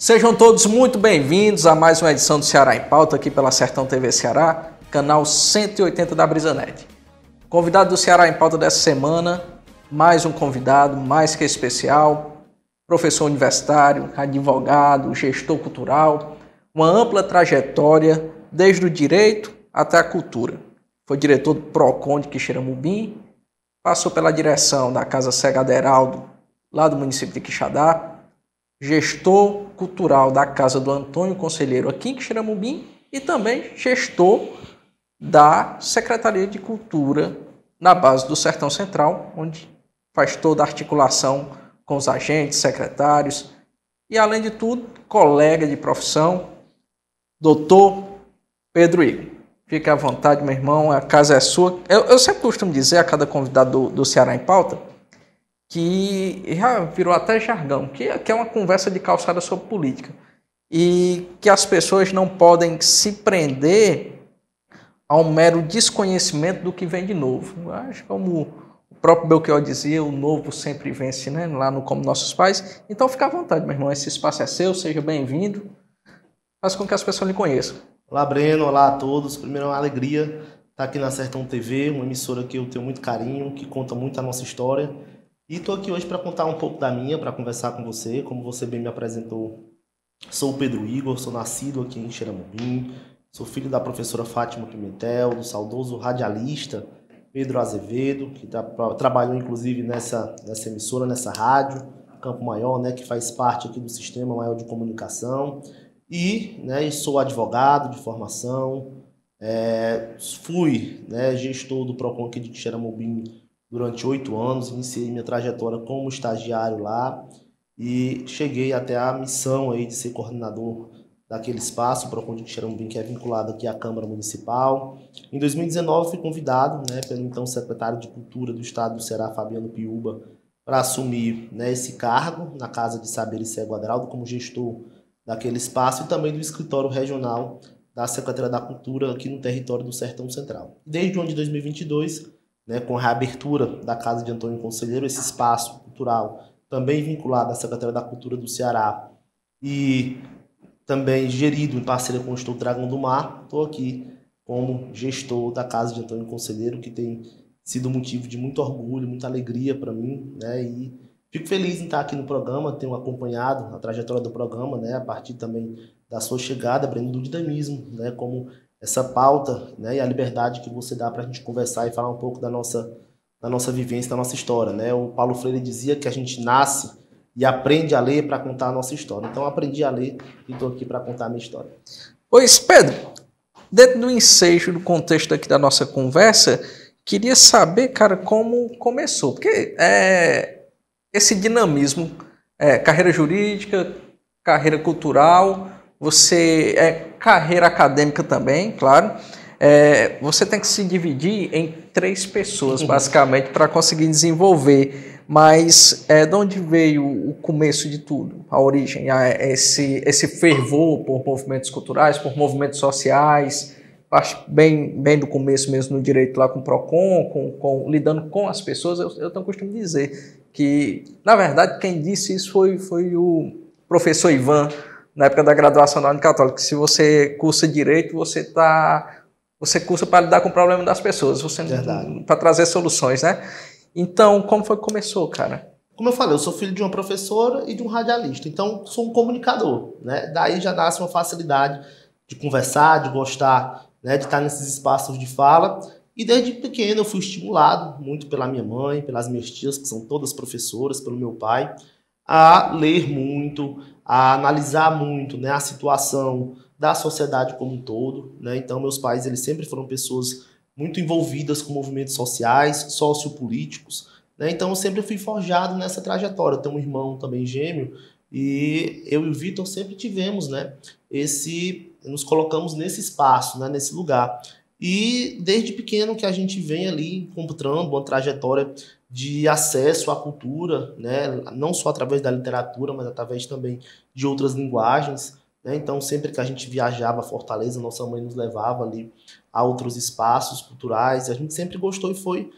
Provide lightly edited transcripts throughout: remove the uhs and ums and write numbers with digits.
Sejam todos muito bem-vindos a mais uma edição do Ceará em Pauta aqui pela Sertão TV Ceará, canal 180 da Brisanet. Convidado do Ceará em Pauta dessa semana, mais um convidado mais que especial, professor universitário, advogado, gestor cultural, uma ampla trajetória desde o direito até a cultura. Foi diretor do PROCON de Quixeramobim, passou pela direção da Casa Cega Aderaldo, lá do município de Quixadá, gestor cultural da Casa do Antônio Conselheiro aqui em Quixeramobim e também gestor da Secretaria de Cultura na base do Sertão Central, onde faz toda a articulação com os agentes, secretários e, além de tudo, colega de profissão, doutor Pedro Igor. Fique à vontade, meu irmão, a casa é sua. Eu sempre costumo dizer a cada convidado do Ceará em Pauta que já virou até jargão, que é uma conversa de calçada sobre política. E que as pessoas não podem se prender a um mero desconhecimento do que vem de novo. Eu acho que, como o próprio Belchior dizia, o novo sempre vence, né? Lá no Como Nossos Pais. Então fica à vontade, meu irmão, esse espaço é seu, seja bem-vindo. Faz com que as pessoas lhe conheçam. Olá, Breno, olá a todos. Primeiro é uma alegria estar aqui na Sertão TV, uma emissora que eu tenho muito carinho, que conta muito a nossa história. E estou aqui hoje para contar um pouco da minha, para conversar com você. Como você bem me apresentou, sou o Pedro Igor, sou nascido aqui em Quixeramobim, sou filho da professora Fátima Pimentel, do saudoso radialista Pedro Azevedo, que trabalhou inclusive nessa emissora, nessa rádio, Campo Maior, né, que faz parte aqui do Sistema Maior de Comunicação. E sou advogado de formação, fui gestor do PROCON aqui de Quixeramobim durante 8 anos, iniciei minha trajetória como estagiário lá e cheguei até a missão aí de ser coordenador daquele espaço, o PROCON de Quixeramobim, que é vinculado aqui à Câmara Municipal. Em 2019 fui convidado pelo então secretário de Cultura do Estado do Ceará, Fabiano Piúba, para assumir esse cargo na Casa de Saberes Cega Aderaldo como gestor daquele espaço e também do escritório regional da Secretaria da Cultura aqui no território do Sertão Central. Desde o ano de 2022, com a reabertura da Casa de Antônio Conselheiro, esse espaço cultural também vinculado à Secretaria da Cultura do Ceará e também gerido em parceria com o Instituto Dragão do Mar, estou aqui como gestor da Casa de Antônio Conselheiro, que tem sido motivo de muito orgulho, muita alegria para mim, e fico feliz em estar aqui no programa, tenho acompanhado a trajetória do programa, a partir também da sua chegada, Breno, do dinamismo, como essa pauta e a liberdade que você dá para a gente conversar e falar um pouco da nossa vivência, da nossa história. O Paulo Freire dizia que a gente nasce e aprende a ler para contar a nossa história. Então, eu aprendi a ler e estou aqui para contar a minha história. Pois, Pedro, dentro do ensejo, do contexto aqui da nossa conversa, queria saber, cara, como começou. Porque esse dinamismo, carreira jurídica, carreira cultural, você carreira acadêmica também, claro. Você tem que se dividir em 3 pessoas, basicamente, para conseguir desenvolver. Mas de onde veio o começo de tudo, a origem, esse fervor por movimentos culturais, por movimentos sociais? Acho bem do começo mesmo no direito lá com o PROCON, lidando com as pessoas. Eu tenho o costume de dizer que, na verdade, quem disse isso foi o professor Ivan, na época da graduação da Unicatólica, que se você cursa direito, você cursa para lidar com o problema das pessoas, para trazer soluções, né? Então, como foi que começou, cara? Como eu falei, eu sou filho de uma professora e de um radialista, então sou um comunicador, Daí já nasce uma facilidade de conversar, de gostar, de estar nesses espaços de fala. E desde pequeno eu fui estimulado muito pela minha mãe, pelas minhas tias, que são todas professoras, pelo meu pai, a ler muito, a analisar muito a situação da sociedade como um todo. Então, meus pais eles sempre foram pessoas muito envolvidas com movimentos sociais, sociopolíticos. Então, eu sempre fui forjado nessa trajetória. Eu tenho um irmão também gêmeo e eu e o Vitor sempre tivemos nos colocamos nesse espaço, nesse lugar. E desde pequeno que a gente vem ali encontrando uma trajetória de acesso à cultura, não só através da literatura, mas através também de outras linguagens. Então, sempre que a gente viajava a Fortaleza, nossa mãe nos levava ali a outros espaços culturais. A gente sempre gostou e foi,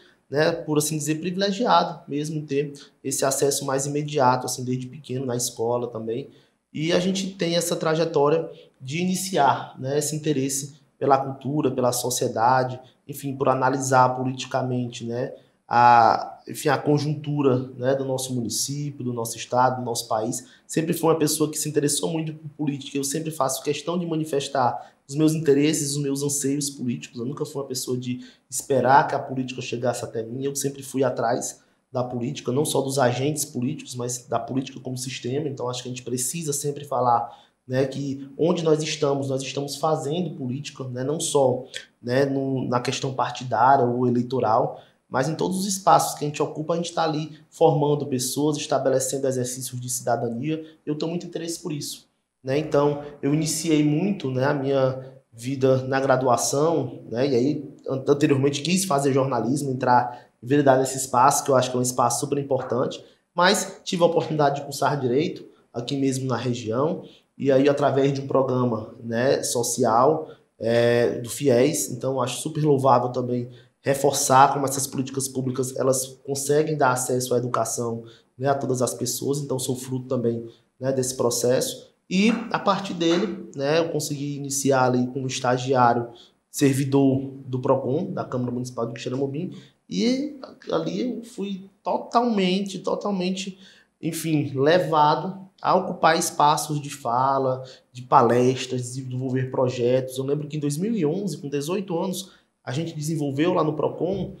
por assim dizer, privilegiado mesmo em ter esse acesso mais imediato, assim, desde pequeno, na escola também. E a gente tem essa trajetória de iniciar, né, esse interesse pela cultura, pela sociedade, enfim, por analisar politicamente, né, a conjuntura, né, do nosso município, do nosso estado, do nosso país. Sempre fui uma pessoa que se interessou muito por política. Eu sempre faço questão de manifestar os meus interesses, os meus anseios políticos. Eu nunca fui uma pessoa de esperar que a política chegasse até mim. Eu sempre fui atrás da política, não só dos agentes políticos, mas da política como sistema. Então, acho que a gente precisa sempre falar, né, que onde nós estamos fazendo política, né, não só, né, na questão partidária ou eleitoral, mas em todos os espaços que a gente ocupa, a gente está ali formando pessoas, estabelecendo exercícios de cidadania. Eu tenho muito interesse por isso, né? Então, eu iniciei muito, né, a minha vida na graduação, né, e aí anteriormente quis fazer jornalismo, entrar em verdade nesse espaço, que eu acho que é um espaço super importante, mas tive a oportunidade de cursar Direito, aqui mesmo na região, e aí através de um programa, né, social, do FIES, então acho super louvável também reforçar como essas políticas públicas elas conseguem dar acesso à educação, né, a todas as pessoas. Então sou fruto também, né, desse processo, e a partir dele, né, eu consegui iniciar ali como estagiário servidor do PROCON, da Câmara Municipal de Quixeramobim, e ali eu fui totalmente, enfim, levado a ocupar espaços de fala, de palestras, de desenvolver projetos. Eu lembro que em 2011, com 18 anos, a gente desenvolveu lá no PROCON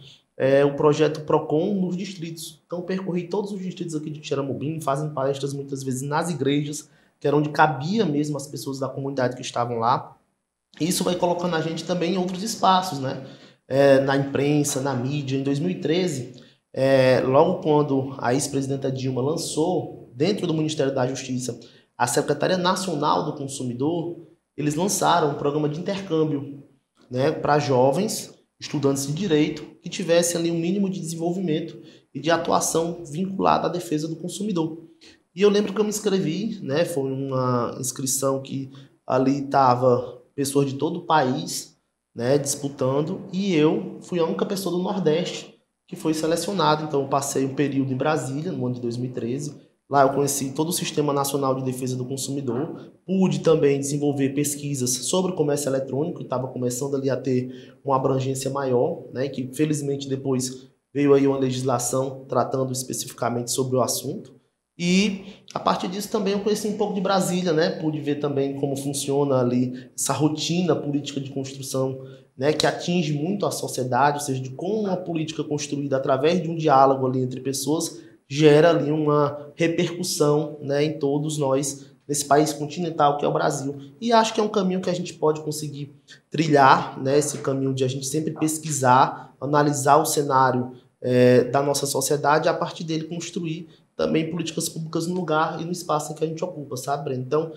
o projeto PROCON nos distritos. Então, eu percorri todos os distritos aqui de Quixeramobim, fazendo palestras muitas vezes nas igrejas, que era onde cabia mesmo as pessoas da comunidade que estavam lá. E isso vai colocando a gente também em outros espaços, né? Na imprensa, na mídia. Em 2013, logo quando a ex-presidenta Dilma lançou, dentro do Ministério da Justiça, a Secretaria Nacional do Consumidor, eles lançaram um programa de intercâmbio, né, para jovens estudantes de direito que tivessem ali um mínimo de desenvolvimento e de atuação vinculada à defesa do consumidor. E eu lembro que eu me inscrevi, né, foi uma inscrição que ali estava pessoas de todo o país, né, disputando, e eu fui a única pessoa do Nordeste que foi selecionada. Então eu passei um período em Brasília, no ano de 2013. Lá eu conheci todo o Sistema Nacional de Defesa do Consumidor, pude também desenvolver pesquisas sobre o comércio eletrônico, que estava começando ali a ter uma abrangência maior, né, que felizmente depois veio aí uma legislação tratando especificamente sobre o assunto. E a partir disso também eu conheci um pouco de Brasília, né, pude ver também como funciona ali essa rotina política de construção, né, que atinge muito a sociedade, ou seja, de como uma política construída através de um diálogo ali entre pessoas gera ali uma repercussão, né, em todos nós, nesse país continental que é o Brasil. E acho que é um caminho que a gente pode conseguir trilhar, né, esse caminho de a gente sempre pesquisar, analisar o cenário da nossa sociedade e a partir dele construir também políticas públicas no lugar e no espaço em que a gente ocupa, sabe, Breno? Então,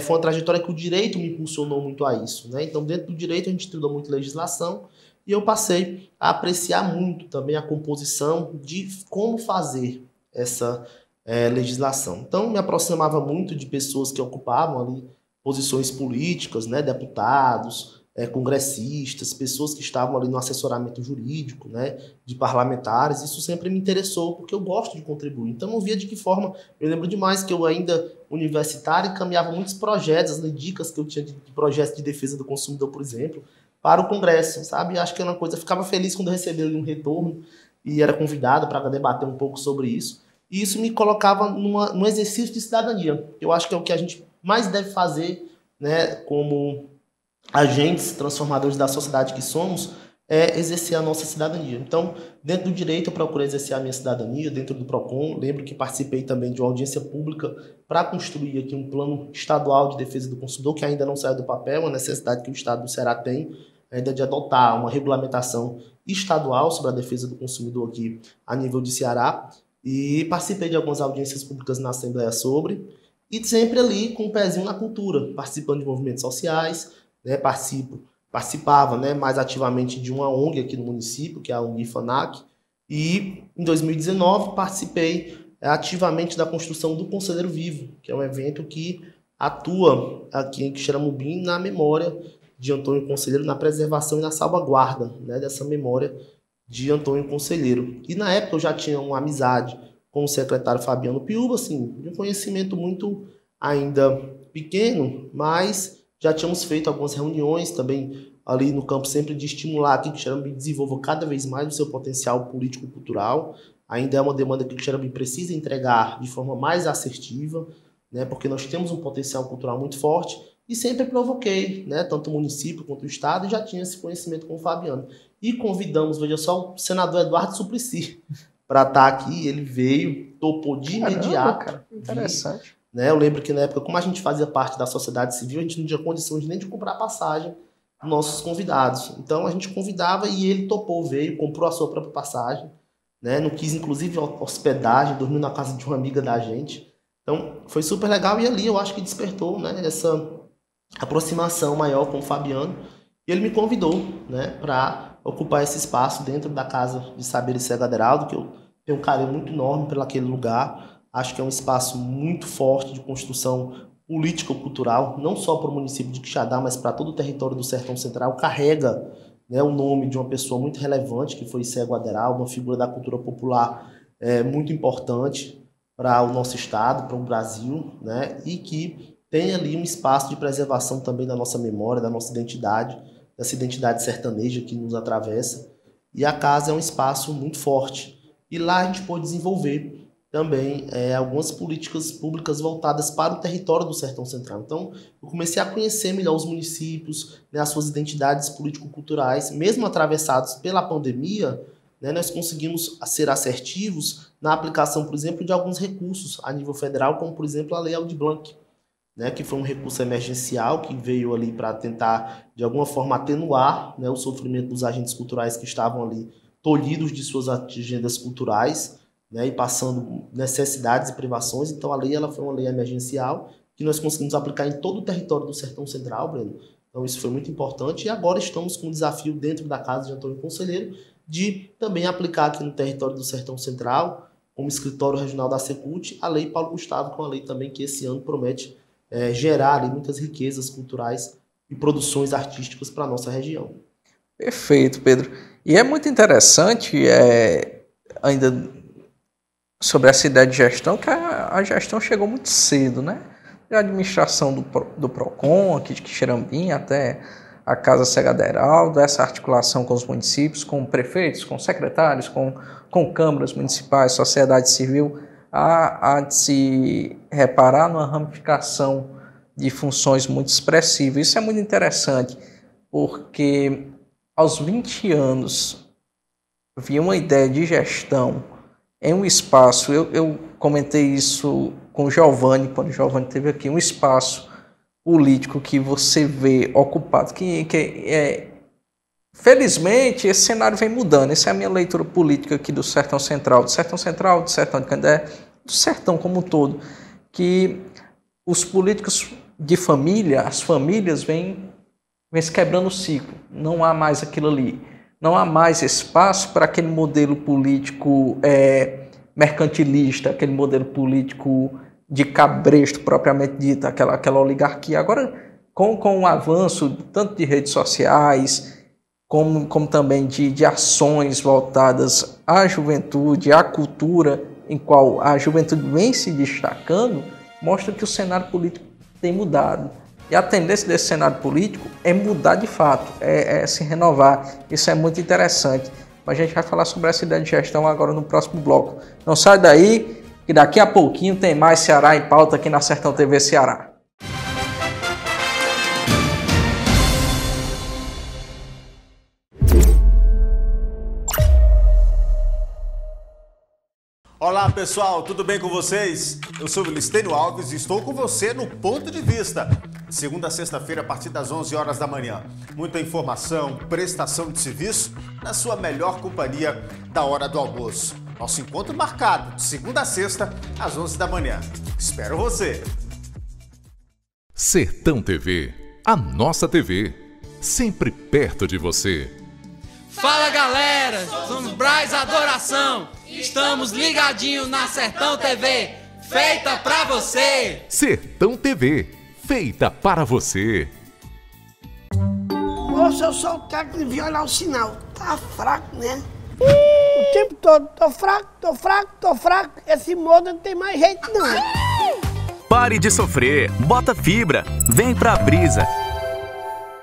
foi uma trajetória que o direito me impulsionou muito a isso, né? Então, dentro do direito, a gente estudou muito legislação, e eu passei a apreciar muito também a composição de como fazer essa legislação. Então, me aproximava muito de pessoas que ocupavam ali posições políticas, né, deputados, congressistas, pessoas que estavam ali no assessoramento jurídico, né, de parlamentares. Isso sempre me interessou, porque eu gosto de contribuir. Então, eu via de que forma. Eu lembro demais que eu ainda universitário encaminhava muitos projetos, dicas que eu tinha de projetos de defesa do consumidor, por exemplo, para o Congresso, sabe? Acho que era uma coisa, eu ficava feliz quando eu recebia um retorno e era convidado para debater um pouco sobre isso. E isso me colocava num exercício de cidadania. Eu acho que é o que a gente mais deve fazer, né, como agentes transformadores da sociedade que somos, é exercer a nossa cidadania. Então, dentro do direito, eu procurei exercer a minha cidadania, dentro do PROCON. Lembro que participei também de uma audiência pública para construir aqui um plano estadual de defesa do consumidor, que ainda não saiu do papel, uma necessidade que o Estado do Ceará tem, ainda de adotar uma regulamentação estadual sobre a defesa do consumidor aqui a nível de Ceará. E participei de algumas audiências públicas na Assembleia sobre, e sempre ali com um pezinho na cultura, participando de movimentos sociais, né, participava, né, mais ativamente de uma ONG aqui no município, que é a ONG FANAC, e em 2019 participei ativamente da construção do Conselheiro Vivo, que é um evento que atua aqui em Quixeramobim na memória de Antônio Conselheiro, na preservação e na salvaguarda, né, dessa memória de Antônio Conselheiro. E na época eu já tinha uma amizade com o secretário Fabiano Piúba, assim, de um conhecimento muito ainda pequeno, mas já tínhamos feito algumas reuniões também ali no campo, sempre de estimular que Quixeramobim desenvolva cada vez mais o seu potencial político-cultural. Ainda é uma demanda que Quixeramobim precisa entregar de forma mais assertiva, né, porque nós temos um potencial cultural muito forte, e sempre provoquei, né, tanto o município quanto o estado, e já tinha esse conhecimento com o Fabiano. E convidamos, veja só, o senador Eduardo Suplicy para estar aqui. Ele veio, topou de imediato. Cara, interessante. Né, eu lembro que na época, como a gente fazia parte da sociedade civil, a gente não tinha condições nem de comprar passagem para nossos convidados. Então a gente convidava e ele topou, veio, comprou a sua própria passagem, né, não quis inclusive hospedagem, dormiu na casa de uma amiga da gente. Então foi super legal, e ali eu acho que despertou, né, essa aproximação maior com o Fabiano, e ele me convidou, né, para ocupar esse espaço dentro da Casa de Saberes Cego Aderaldo, que eu tenho um carinho muito enorme por aquele lugar. Acho que é um espaço muito forte de construção político-cultural, não só para o município de Quixadá, mas para todo o território do Sertão Central. Carrega, né, o nome de uma pessoa muito relevante, que foi Cego Aderaldo, uma figura da cultura popular muito importante para o nosso estado, para o Brasil, né, e que tem ali um espaço de preservação também da nossa memória, da nossa identidade, dessa identidade sertaneja que nos atravessa. E a casa é um espaço muito forte. E lá a gente pôde desenvolver também algumas políticas públicas voltadas para o território do Sertão Central. Então, eu comecei a conhecer melhor os municípios, né, as suas identidades político-culturais. Mesmo atravessados pela pandemia, né, nós conseguimos ser assertivos na aplicação, por exemplo, de alguns recursos a nível federal, como, por exemplo, a Lei Aldir Blanc, né, que foi um recurso emergencial que veio ali para tentar, de alguma forma, atenuar, né, o sofrimento dos agentes culturais que estavam ali tolhidos de suas agendas culturais, né, e passando necessidades e privações. Então, a lei ela foi uma lei emergencial que nós conseguimos aplicar em todo o território do Sertão Central, Breno. Então, isso foi muito importante. E agora estamos com um desafio dentro da Casa de Antônio Conselheiro de também aplicar aqui no território do Sertão Central, como escritório regional da Secult, a Lei Paulo Gustavo, que é uma lei também que esse ano promete gerar ali muitas riquezas culturais e produções artísticas para a nossa região. Perfeito, Pedro. E é muito interessante, ainda sobre essa ideia de gestão, que a gestão chegou muito cedo, né? A administração do PROCON, aqui de Quixeramobim, até a Casa Cego Aderaldo, essa articulação com os municípios, com prefeitos, com secretários, com câmaras municipais, sociedade civil, há de se reparar numa ramificação de funções muito expressiva. Isso é muito interessante, porque aos 20 anos havia uma ideia de gestão em um espaço, eu comentei isso com o Giovanni, quando o Giovanni esteve aqui, um espaço político que você vê ocupado, felizmente esse cenário vem mudando. Essa é a minha leitura política aqui do Sertão Central, do Sertão de Canindé, do Sertão como um todo, que os políticos de família, as famílias vêm se quebrando o ciclo, não há mais aquilo ali, não há mais espaço para aquele modelo político mercantilista, aquele modelo político de cabresto propriamente dito, aquela oligarquia. Agora, com o avanço tanto de redes sociais, como também de ações voltadas à juventude, à cultura, em qual a juventude vem se destacando, mostra que o cenário político tem mudado. E a tendência desse cenário político é mudar de fato, é se renovar. Isso é muito interessante. A gente vai falar sobre essa ideia de gestão agora no próximo bloco. Não sai daí, que daqui a pouquinho tem mais Ceará em Pauta aqui na Sertão TV Ceará. Olá pessoal, tudo bem com vocês? Eu sou o Listênio Alves e estou com você no Ponto de Vista. Segunda a sexta-feira a partir das 11 horas da manhã. Muita informação, prestação de serviço na sua melhor companhia da hora do almoço. Nosso encontro marcado de segunda a sexta às 11 da manhã. Espero você! Sertão TV, a nossa TV, sempre perto de você. Fala galera, somos Braz Adoração, estamos ligadinhos na Sertão TV, feita pra você. Sertão TV, feita para você. Moça, eu sou o técnico de violar o sinal, tá fraco, né? O tempo todo, tô fraco. Esse modo não tem mais jeito não. Pare de sofrer, bota fibra, vem pra Brisa.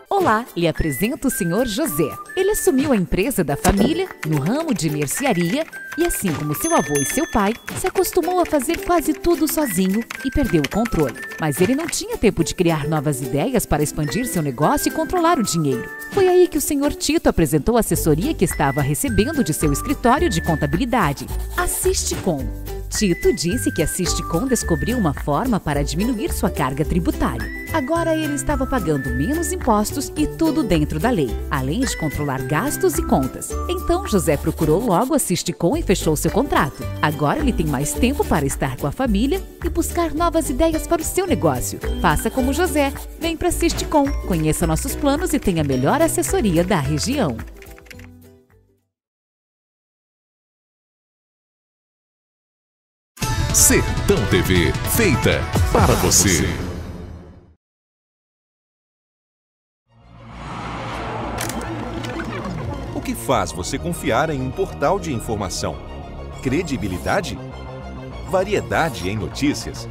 Olá, lhe apresento o Sr. José. Ele assumiu a empresa da família no ramo de mercearia e, assim como seu avô e seu pai, se acostumou a fazer quase tudo sozinho e perdeu o controle. Mas ele não tinha tempo de criar novas ideias para expandir seu negócio e controlar o dinheiro. Foi aí que o Sr. Tito apresentou a assessoria que estava recebendo de seu escritório de contabilidade, a Sisticom. Tito disse que a Sisticom descobriu uma forma para diminuir sua carga tributária. Agora ele estava pagando menos impostos e tudo dentro da lei, além de controlar gastos e contas. Então José procurou logo a Sisticom e fechou seu contrato. Agora ele tem mais tempo para estar com a família e buscar novas ideias para o seu negócio. Faça como José, vem para a Sisticom, conheça nossos planos e tenha a melhor assessoria da região. Sertão TV, feita para você. O que faz você confiar em um portal de informação? Credibilidade? Variedade em notícias?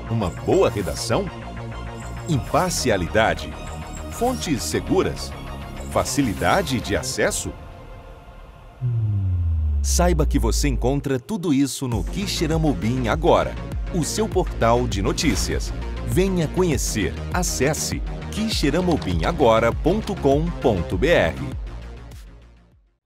Uma boa redação? Imparcialidade? Fontes seguras? Facilidade de acesso? Saiba que você encontra tudo isso no Quixeramobim agora, o seu portal de notícias. Venha conhecer. Acesse quixeramobimagora.com.br.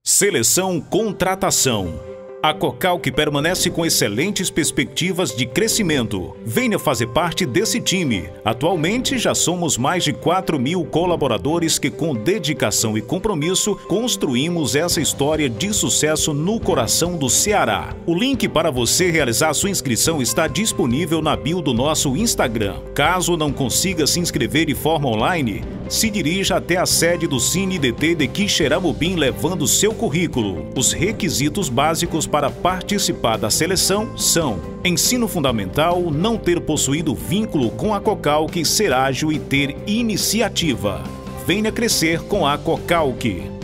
Seleção Contratação. A Cocalc permanece com excelentes perspectivas de crescimento. Venha fazer parte desse time. Atualmente já somos mais de 4.000 colaboradores que, com dedicação e compromisso, construímos essa história de sucesso no coração do Ceará. O link para você realizar sua inscrição está disponível na bio do nosso Instagram. Caso não consiga se inscrever de forma online, se dirija até a sede do CineDT de Quixeramobim levando seu currículo. Os requisitos básicos para participar da seleção são: ensino fundamental, não ter possuído vínculo com a Cocalc, ser ágil e ter iniciativa. Venha crescer com a Cocalc.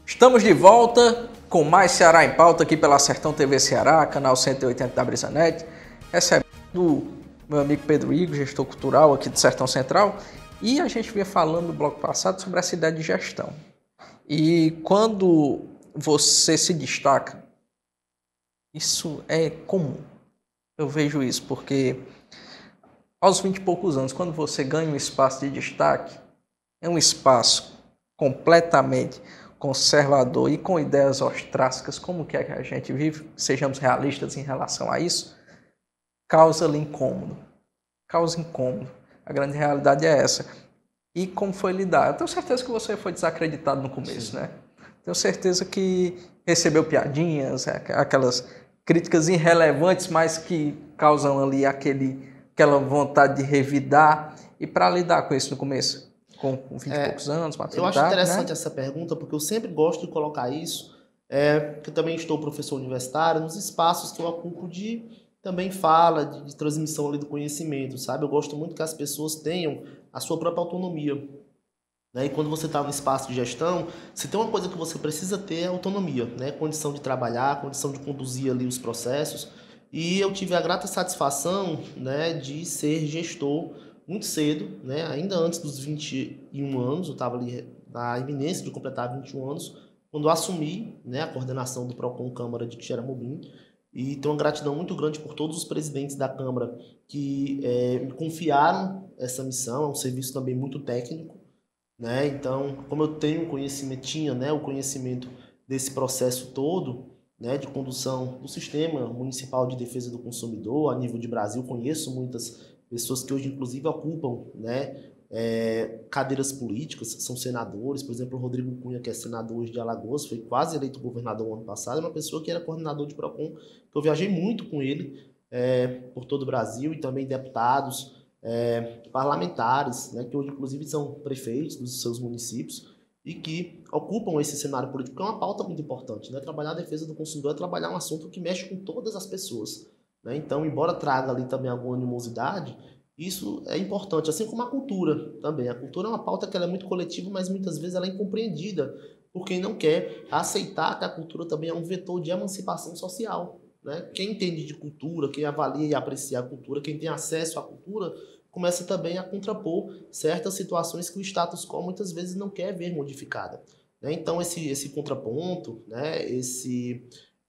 Estamos de volta com mais Ceará em Pauta aqui pela Sertão TV Ceará, canal 180 da Brisanet, recebendo o meu amigo Pedro Igor, gestor cultural aqui do Sertão Central, e a gente vinha falando no bloco passado sobre essa ideia de gestão. E quando você se destaca, isso é comum. Eu vejo isso porque aos 20 e poucos anos, quando você ganha um espaço de destaque, é um espaço completamente conservador e com ideias ostrácicas, como que é que a gente vive, sejamos realistas em relação a isso, causa-lhe incômodo. Causa incômodo. A grande realidade é essa. E como foi lidar? Eu tenho certeza que você foi desacreditado no começo, Sim. né? Tenho certeza que recebeu piadinhas, aquelas críticas irrelevantes, mas que causam ali aquela vontade de revidar. E para lidar com isso no começo? Com 20 e poucos anos, maturidade, eu acho interessante, né? Essa pergunta, porque eu sempre gosto de colocar isso, porque eu também estou professor universitário, nos espaços que eu ocupo de também fala, de transmissão ali do conhecimento, sabe? Eu gosto muito que as pessoas tenham a sua própria autonomia. Né? E quando você está no espaço de gestão, se tem uma coisa que você precisa ter é autonomia, né? Condição de trabalhar, condição de conduzir ali os processos. E eu tive a grata satisfação, né, de ser gestor muito cedo, né? Ainda antes dos 21 anos, eu estava ali na iminência de completar 21 anos, quando eu assumi, né, a coordenação do PROCON Câmara de Quixeramobim, e tenho uma gratidão muito grande por todos os presidentes da Câmara que me confiaram essa missão. É um serviço também muito técnico, né? Então, como eu tenho conhecimento, né, o conhecimento desse processo todo, né, de condução do Sistema Municipal de Defesa do Consumidor a nível de Brasil, conheço muitas pessoas que hoje, inclusive, ocupam, né, cadeiras políticas, são senadores. Por exemplo, o Rodrigo Cunha, que é senador hoje de Alagoas, foi quase eleito governador no ano passado, é uma pessoa que era coordenador de PROCON, que eu viajei muito com ele por todo o Brasil, e também deputados, parlamentares, né, que hoje inclusive são prefeitos dos seus municípios e que ocupam esse cenário político, que é uma pauta muito importante. Né? Trabalhar a defesa do consumidor é trabalhar um assunto que mexe com todas as pessoas. Né? Então, embora traga ali também alguma animosidade, isso é importante, assim como a cultura também. A cultura é uma pauta que ela é muito coletiva, mas muitas vezes ela é incompreendida por quem não quer aceitar que a cultura também é um vetor de emancipação social. Né? Quem entende de cultura, quem avalia e aprecia a cultura, quem tem acesso à cultura, começa também a contrapor certas situações que o status quo muitas vezes não quer ver modificada. Né? Então, esse contraponto, né?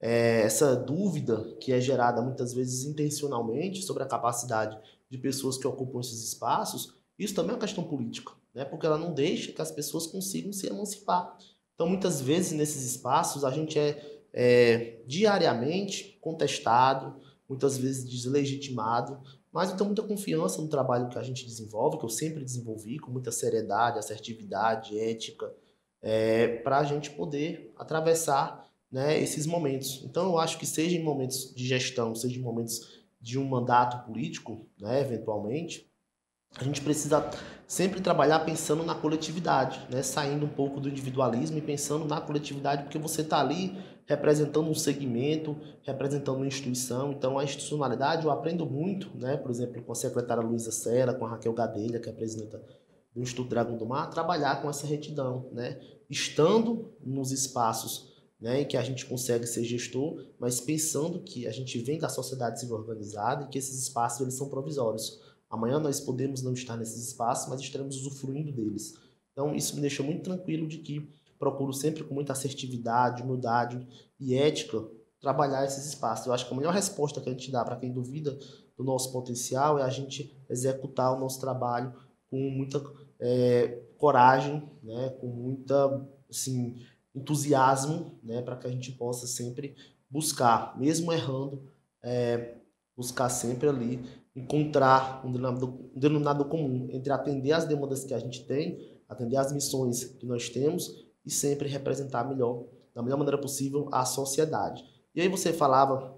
Essa dúvida que é gerada muitas vezes intencionalmente sobre a capacidade de pessoas que ocupam esses espaços, isso também é uma questão política, né? Porque ela não deixa que as pessoas consigam se emancipar. Então, muitas vezes, nesses espaços, a gente é diariamente contestado, muitas vezes deslegitimado, mas eu tenho muita confiança no trabalho que a gente desenvolve, que eu sempre desenvolvi, com muita seriedade, assertividade, ética, para a gente poder atravessar, né, esses momentos. Então, eu acho que seja em momentos de gestão, seja em momentos de um mandato político, né, eventualmente, a gente precisa sempre trabalhar pensando na coletividade, né, saindo um pouco do individualismo e pensando na coletividade, porque você está ali representando um segmento, representando uma instituição. Então, a institucionalidade eu aprendo muito, né, por exemplo, com a secretária Luísa Sela, com a Raquel Gadelha, que é a presidenta do Instituto Dragão do Mar, trabalhar com essa retidão, né, estando nos espaços, né, em que a gente consegue ser gestor, mas pensando que a gente vem da sociedade civil organizada e que esses espaços eles são provisórios. Amanhã nós podemos não estar nesses espaços, mas estaremos usufruindo deles. Então, isso me deixa muito tranquilo de que procuro sempre com muita assertividade, humildade e ética trabalhar esses espaços. Eu acho que a melhor resposta que a gente dá para quem duvida do nosso potencial é a gente executar o nosso trabalho com muita coragem, né, com muita assim, entusiasmo, né, para que a gente possa sempre buscar, mesmo errando, buscar sempre ali encontrar um denominador comum entre atender às demandas que a gente tem, atender às missões que nós temos e sempre representar melhor, da melhor maneira possível, a sociedade. E aí você falava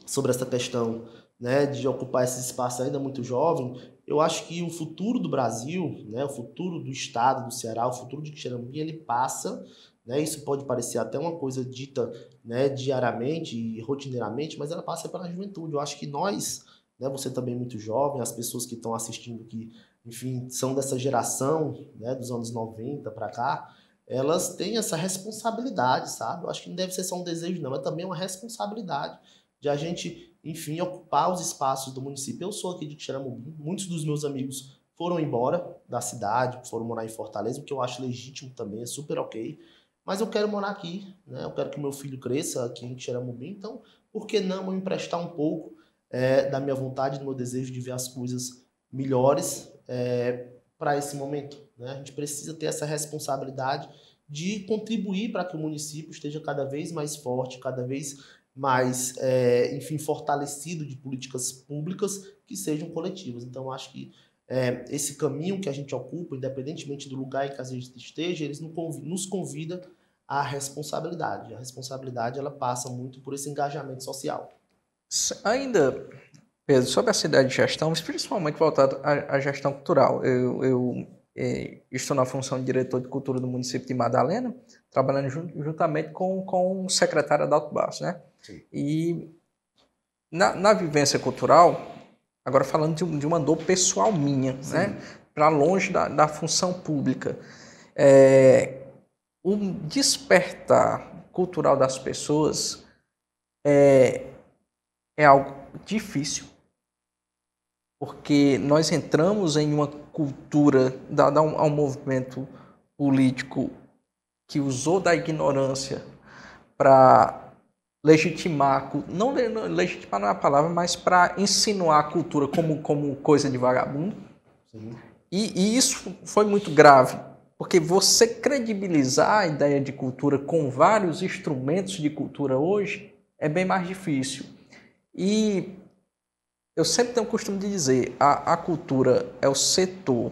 sobre essa questão, né, de ocupar esse espaço ainda muito jovem. Eu acho que o futuro do Brasil, né, o futuro do estado do Ceará, o futuro de Quixeramobim, ele passa, né, isso pode parecer até uma coisa dita, né, diariamente e rotineiramente, mas ela passa pela juventude. Eu acho que nós, né, você também muito jovem, as pessoas que estão assistindo que, enfim, são dessa geração, né, dos anos 90 para cá, elas têm essa responsabilidade, sabe? Eu acho que não deve ser só um desejo, não, é também uma responsabilidade de a gente, enfim, ocupar os espaços do município. Eu sou aqui de Quixeramobim, muitos dos meus amigos foram embora da cidade, foram morar em Fortaleza, o que eu acho legítimo também, é super ok, mas eu quero morar aqui, né? Eu quero que o meu filho cresça aqui em Quixeramobim, então por que não eu emprestar um pouco da minha vontade, do meu desejo de ver as coisas melhores para esse momento, né? A gente precisa ter essa responsabilidade de contribuir para que o município esteja cada vez mais forte, cada vez mais, enfim, fortalecido de políticas públicas que sejam coletivas. Então, acho que esse caminho que a gente ocupa, independentemente do lugar em que a gente esteja, eles nos convida à responsabilidade. A responsabilidade, ela passa muito por esse engajamento social. Ainda, Pedro, sobre essa ideia de gestão, mas principalmente voltado à gestão cultural. Eu estou na função de diretor de cultura do município de Madalena, trabalhando juntamente com o secretário Adalto Bastos, né? Sim. E na vivência cultural, agora falando de uma dor pessoal minha, sim, né? Para longe da função pública, o despertar cultural das pessoas é algo difícil, porque nós entramos em uma cultura dada a um movimento político que usou da ignorância para legitimar, não legitimar não é a palavra, mas para insinuar a cultura como coisa de vagabundo. Sim. E isso foi muito grave, porque você credibilizar a ideia de cultura com vários instrumentos de cultura hoje é bem mais difícil. E eu sempre tenho o costume de dizer, a cultura é o setor,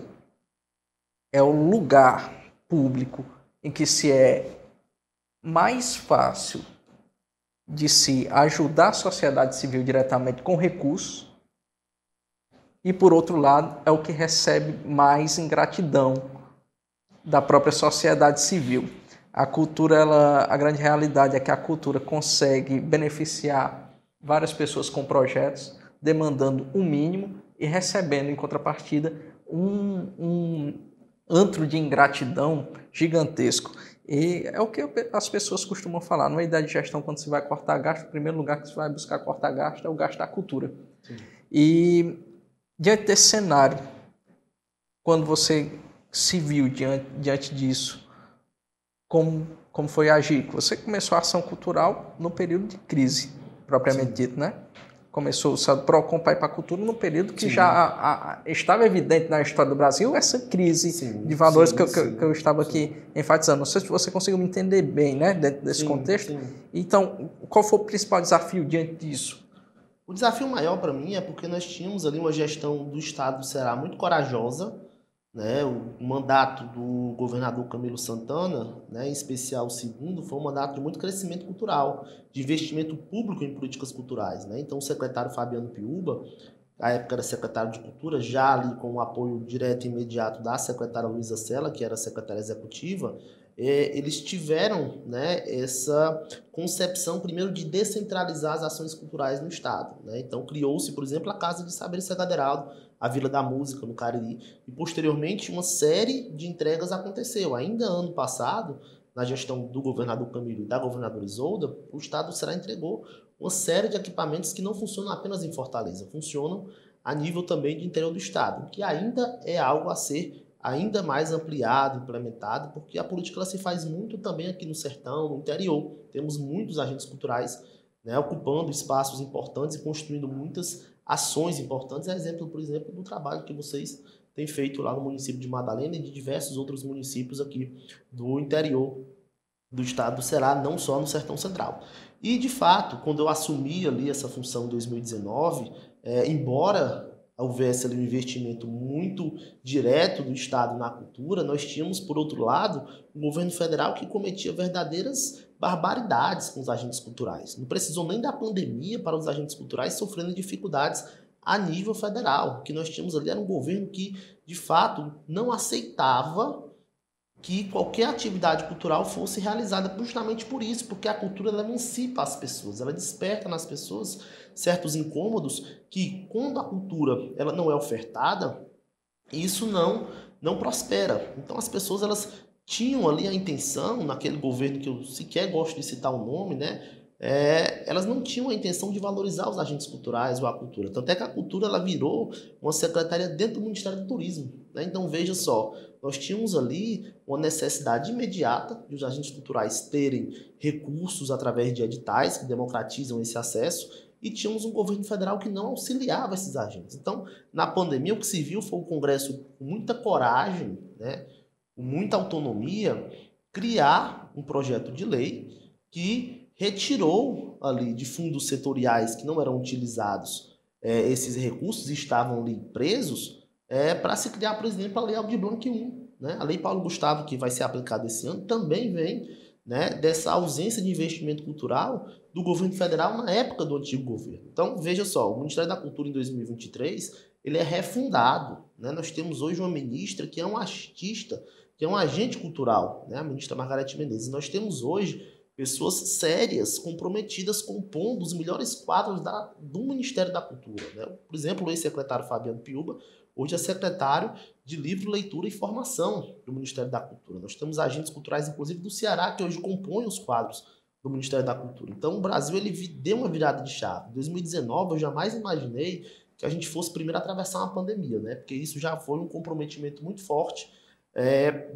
é o lugar público em que se é mais fácil de se ajudar a sociedade civil diretamente com recursos, e, por outro lado, é o que recebe mais ingratidão da própria sociedade civil. A cultura, a grande realidade é que a cultura consegue beneficiar várias pessoas com projetos, demandando um mínimo e recebendo, em contrapartida, um antro de ingratidão gigantesco. E é o que as pessoas costumam falar. Numa ideia de gestão, quando você vai cortar gasto, o primeiro lugar que você vai buscar cortar gasto é o gasto da cultura. Sim. E diante desse cenário, quando você se viu diante disso, como foi agir? Você começou a ação cultural no período de crise, propriamente dito, né? Começou o do PROCON para ir para a cultura no período que já estava evidente na história do Brasil essa crise de valores que eu estava aqui enfatizando. Não sei se você conseguiu me entender bem, né, dentro desse contexto. Sim. Então, qual foi o principal desafio diante disso? O desafio maior para mim é porque nós tínhamos ali uma gestão do Estado do Ceará muito corajosa, né? O mandato do governador Camilo Santana, né, em especial o segundo, foi um mandato de muito crescimento cultural, de investimento público em políticas culturais, né? Então o secretário Fabiano Piúba, à época era secretário de Cultura, já ali com o apoio direto e imediato da secretária Luísa Sela, que era a secretária executiva, eles tiveram, né, essa concepção, primeiro, de descentralizar as ações culturais no Estado, né? Então criou-se, por exemplo, a Casa de Saberes Federado, a Vila da Música, no Cariri, e posteriormente uma série de entregas aconteceu. Ainda ano passado, na gestão do governador Camilo e da governadora Isolda, o Estado do Ceará entregou uma série de equipamentos que não funcionam apenas em Fortaleza, funcionam a nível também de interior do Estado, que ainda é algo a ser ainda mais ampliado, implementado, porque a política ela se faz muito também aqui no sertão, no interior. Temos muitos agentes culturais, né, ocupando espaços importantes e construindo muitas ações importantes. É exemplo, por exemplo, do trabalho que vocês têm feito lá no município de Madalena e de diversos outros municípios aqui do interior do estado do Ceará, não só no Sertão Central. E, de fato, quando eu assumi ali essa função em 2019, embora houvesse ali um investimento muito direto do Estado na cultura, nós tínhamos, por outro lado, um governo federal que cometia verdadeiras barbaridades com os agentes culturais. Não precisou nem da pandemia para os agentes culturais sofrendo dificuldades a nível federal. O que nós tínhamos ali era um governo que, de fato, não aceitava que qualquer atividade cultural fosse realizada justamente por isso, porque a cultura ela emancipa as pessoas, ela desperta nas pessoas certos incômodos que, quando a cultura ela não é ofertada, isso não prospera. Então as pessoas elas tinham ali a intenção, naquele governo que eu sequer gosto de citar o nome, né? Elas não tinham a intenção de valorizar os agentes culturais ou a cultura. Tanto é que a cultura ela virou uma secretaria dentro do Ministério do Turismo, né? Então veja só, nós tínhamos ali uma necessidade imediata de os agentes culturais terem recursos através de editais que democratizam esse acesso, e tínhamos um governo federal que não auxiliava esses agentes. Então, na pandemia, o que se viu foi o Congresso com muita coragem, né, com muita autonomia, criar um projeto de lei que retirou ali de fundos setoriais que não eram utilizados esses recursos e estavam ali presos para se criar, por exemplo, a Lei Aldir Blanc I. Né? A Lei Paulo Gustavo, que vai ser aplicada esse ano, também vem, né, dessa ausência de investimento cultural do governo federal na época do antigo governo. Então, veja só, o Ministério da Cultura em 2023, ele é refundado. Né? Nós temos hoje uma ministra que é um artista, que é um agente cultural, né? A ministra Margarete Menezes. Nós temos hoje pessoas sérias, comprometidas, compondo os melhores quadros do Ministério da Cultura. Né? Por exemplo, o ex-secretário Fabiano Piúba, hoje é secretário de Livro, Leitura e Formação do Ministério da Cultura. Nós temos agentes culturais, inclusive do Ceará, que hoje compõem os quadros do Ministério da Cultura. Então, o Brasil ele deu uma virada de chave. Em 2019, eu jamais imaginei que a gente fosse primeiro atravessar uma pandemia, né? Porque isso já foi um comprometimento muito forte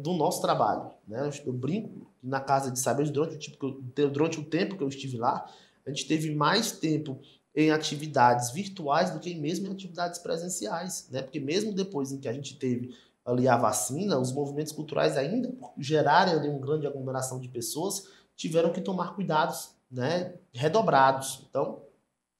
do nosso trabalho. Né? Eu brinco que na Casa de Saberes, durante o tempo que eu estive lá, a gente teve mais tempo em atividades virtuais do que mesmo em atividades presenciais, né? Porque mesmo depois em que a gente teve ali a vacina, os movimentos culturais ainda, por gerarem ali uma grande aglomeração de pessoas, tiveram que tomar cuidados, né, redobrados. Então,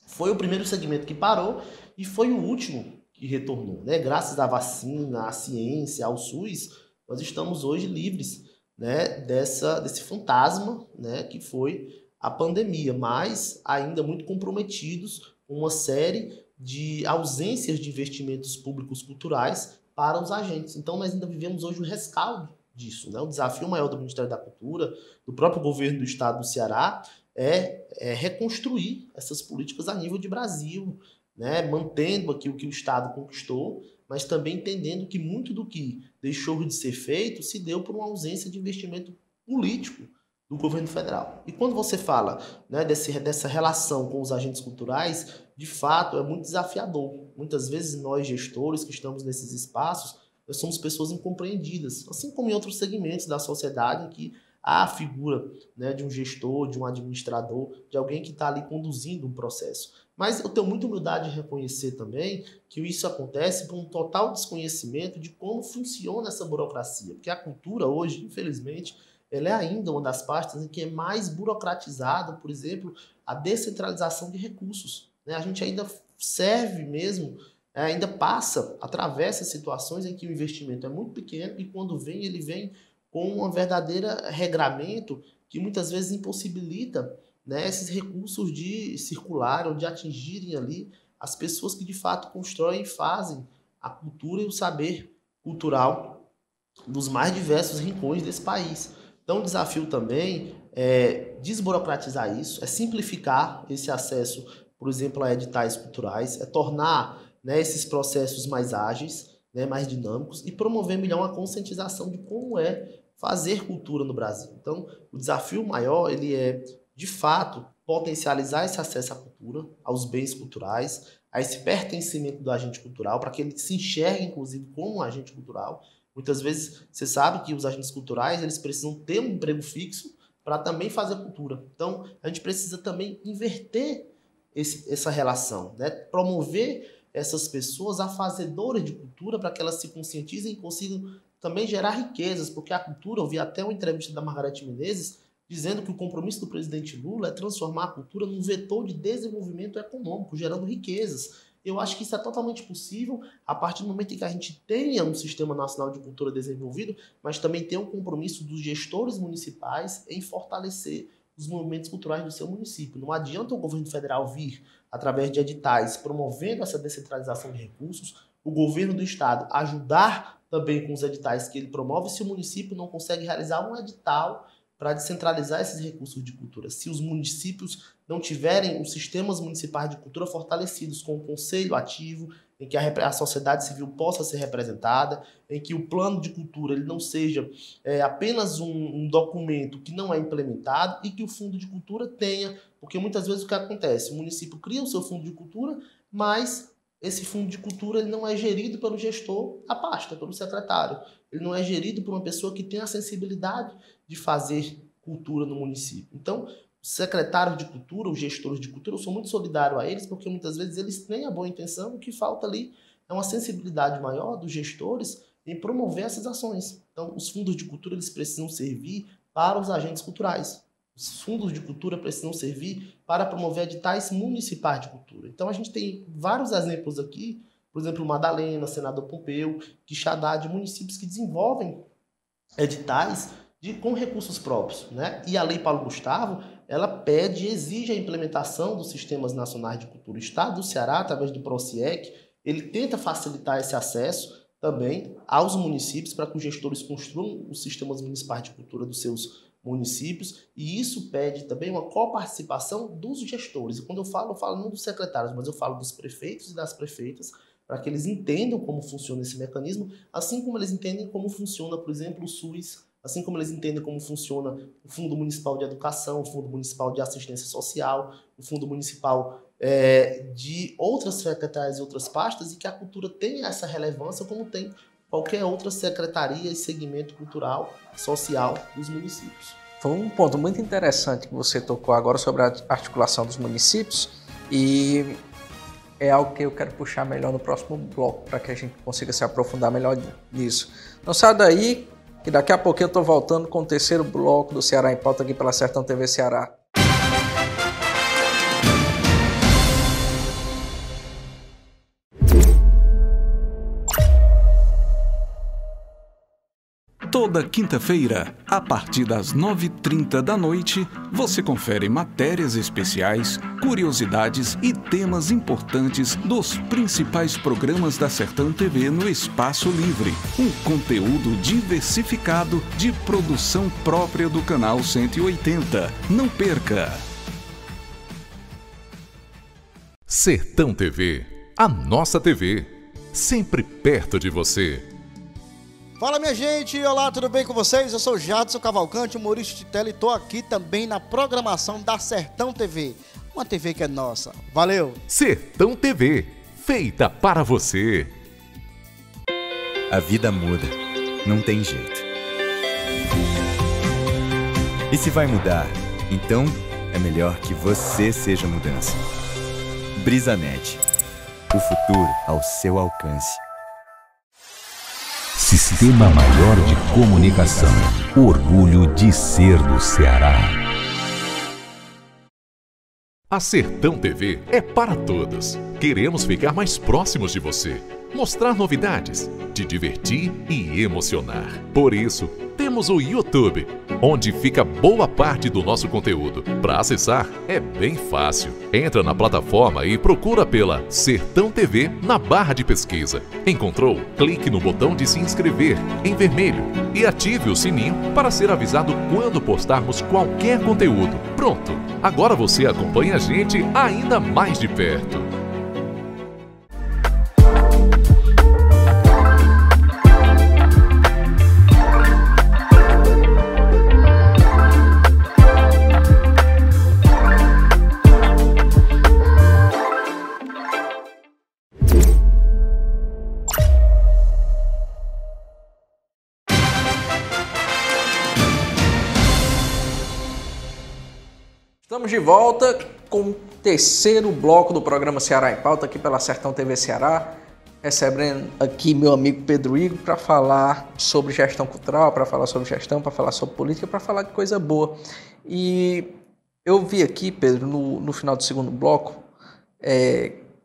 foi o primeiro segmento que parou e foi o último que retornou. Né? Graças à vacina, à ciência, ao SUS, nós estamos hoje livres, né, desse fantasma, né, que foi a pandemia, mas ainda muito comprometidos com uma série de ausências de investimentos públicos culturais para os agentes. Então nós ainda vivemos hoje o rescaldo disso, né? O desafio maior do Ministério da Cultura, do próprio governo do estado do Ceará, é reconstruir essas políticas a nível de Brasil, né? Mantendo aqui o que o estado conquistou, mas também entendendo que muito do que deixou de ser feito se deu por uma ausência de investimento político do governo federal. E quando você fala, né, dessa relação com os agentes culturais, de fato é muito desafiador. Muitas vezes nós, gestores que estamos nesses espaços, nós somos pessoas incompreendidas, assim como em outros segmentos da sociedade em que há a figura, né, de um gestor, de um administrador, de alguém que está ali conduzindo um processo. Mas eu tenho muita humildade de reconhecer também que isso acontece por um total desconhecimento de como funciona essa burocracia. Porque a cultura hoje, infelizmente, ela é ainda uma das pastas em que é mais burocratizada, por exemplo, a descentralização de recursos, né? A gente ainda serve mesmo, ainda atravessa situações em que o investimento é muito pequeno e quando vem, ele vem com uma verdadeira regramento que muitas vezes impossibilita, né, esses recursos de circular ou de atingirem ali as pessoas que de fato constroem e fazem a cultura e o saber cultural dos mais diversos rincões desse país. Então o desafio também é desburocratizar isso, é simplificar esse acesso, por exemplo, a editais culturais, é tornar, né, esses processos mais ágeis, né, mais dinâmicos e promover melhor uma conscientização de como é fazer cultura no Brasil. Então o desafio maior ele é, de fato, potencializar esse acesso à cultura, aos bens culturais, a esse pertencimento do agente cultural, para que ele se enxergue, inclusive, como um agente cultural. Muitas vezes, você sabe que os agentes culturais eles precisam ter um emprego fixo para também fazer cultura. Então, a gente precisa também inverter essa relação, né? Promover essas pessoas a fazedoras de cultura para que elas se conscientizem e consigam também gerar riquezas, porque a cultura, eu vi até uma entrevista da Margareth Menezes, dizendo que o compromisso do presidente Lula é transformar a cultura num vetor de desenvolvimento econômico, gerando riquezas. Eu acho que isso é totalmente possível a partir do momento em que a gente tenha um Sistema Nacional de Cultura desenvolvido, mas também tenha um compromisso dos gestores municipais em fortalecer os movimentos culturais do seu município. Não adianta o governo federal vir, através de editais, promovendo essa descentralização de recursos, o governo do estado ajudar também com os editais que ele promove, se o município não consegue realizar um edital para descentralizar esses recursos de cultura. Se os municípios não tiverem os sistemas municipais de cultura fortalecidos com um conselho ativo, em que a sociedade civil possa ser representada, em que o plano de cultura ele não seja apenas um documento que não é implementado e que o fundo de cultura tenha, porque muitas vezes o que acontece? O município cria o seu fundo de cultura, mas esse fundo de cultura ele não é gerido pelo gestor da pasta, pelo secretário. Ele não é gerido por uma pessoa que tem a sensibilidade de fazer cultura no município. Então, os secretários de cultura, os gestores de cultura, eu sou muito solidário a eles, porque muitas vezes eles têm a boa intenção, o que falta ali é uma sensibilidade maior dos gestores em promover essas ações. Então, os fundos de cultura eles precisam servir para os agentes culturais. Os fundos de cultura precisam servir para promover editais municipais de cultura. Então, a gente tem vários exemplos aqui, por exemplo, Madalena, Senador Pompeu, Quixadá, de municípios que desenvolvem editais com recursos próprios, né? E a Lei Paulo Gustavo, ela pede e exige a implementação dos sistemas nacionais de cultura. O Estado do Ceará, através do PROCIEC, ele tenta facilitar esse acesso também aos municípios para que os gestores construam os sistemas municipais de cultura dos seus municípios, e isso pede também uma coparticipação dos gestores. E quando eu falo não dos secretários, mas eu falo dos prefeitos e das prefeitas, para que eles entendam como funciona esse mecanismo, assim como eles entendem como funciona, por exemplo, o SUS, assim como eles entendem como funciona o Fundo Municipal de Educação, o Fundo Municipal de Assistência Social, o Fundo Municipal de outras secretarias e outras pastas, e que a cultura tenha essa relevância como tem qualquer outra secretaria e segmento cultural, social dos municípios. Foi um ponto muito interessante que você tocou agora sobre a articulação dos municípios, e é algo que eu quero puxar melhor no próximo bloco, para que a gente consiga se aprofundar melhor nisso. Não sai daí, que daqui a pouquinho eu estou voltando com o terceiro bloco do Ceará em Pauta aqui pela Sertão TV Ceará. Toda quinta-feira, a partir das 9h30 da noite, você confere matérias especiais, curiosidades e temas importantes dos principais programas da Sertão TV no Espaço Livre. Um conteúdo diversificado de produção própria do canal 180. Não perca! Sertão TV, a nossa TV, sempre perto de você. Fala, minha gente, olá, tudo bem com vocês? Eu sou Jadson Cavalcante, humorista de tela, e tô aqui também na programação da Sertão TV, uma TV que é nossa. Valeu! Sertão TV, feita para você. A vida muda, não tem jeito. E se vai mudar, então é melhor que você seja a mudança. BrisaNet, o futuro ao seu alcance. Sistema Maior de Comunicação. Orgulho de ser do Ceará. A Sertão TV é para todos. Queremos ficar mais próximos de você, mostrar novidades, te divertir e emocionar. Por isso, temos o YouTube, onde fica boa parte do nosso conteúdo. Para acessar, é bem fácil. Entra na plataforma e procura pela Sertão TV na barra de pesquisa. Encontrou? Clique no botão de se inscrever, em vermelho, e ative o sininho para ser avisado quando postarmos qualquer conteúdo. Pronto! Agora você acompanha a gente ainda mais de perto. Estamos de volta com o terceiro bloco do programa Ceará em Pauta, aqui pela Sertão TV Ceará, recebendo aqui meu amigo Pedro Igor para falar sobre gestão cultural, para falar sobre gestão, para falar sobre política, para falar de coisa boa. E eu vi aqui, Pedro, no final do segundo bloco,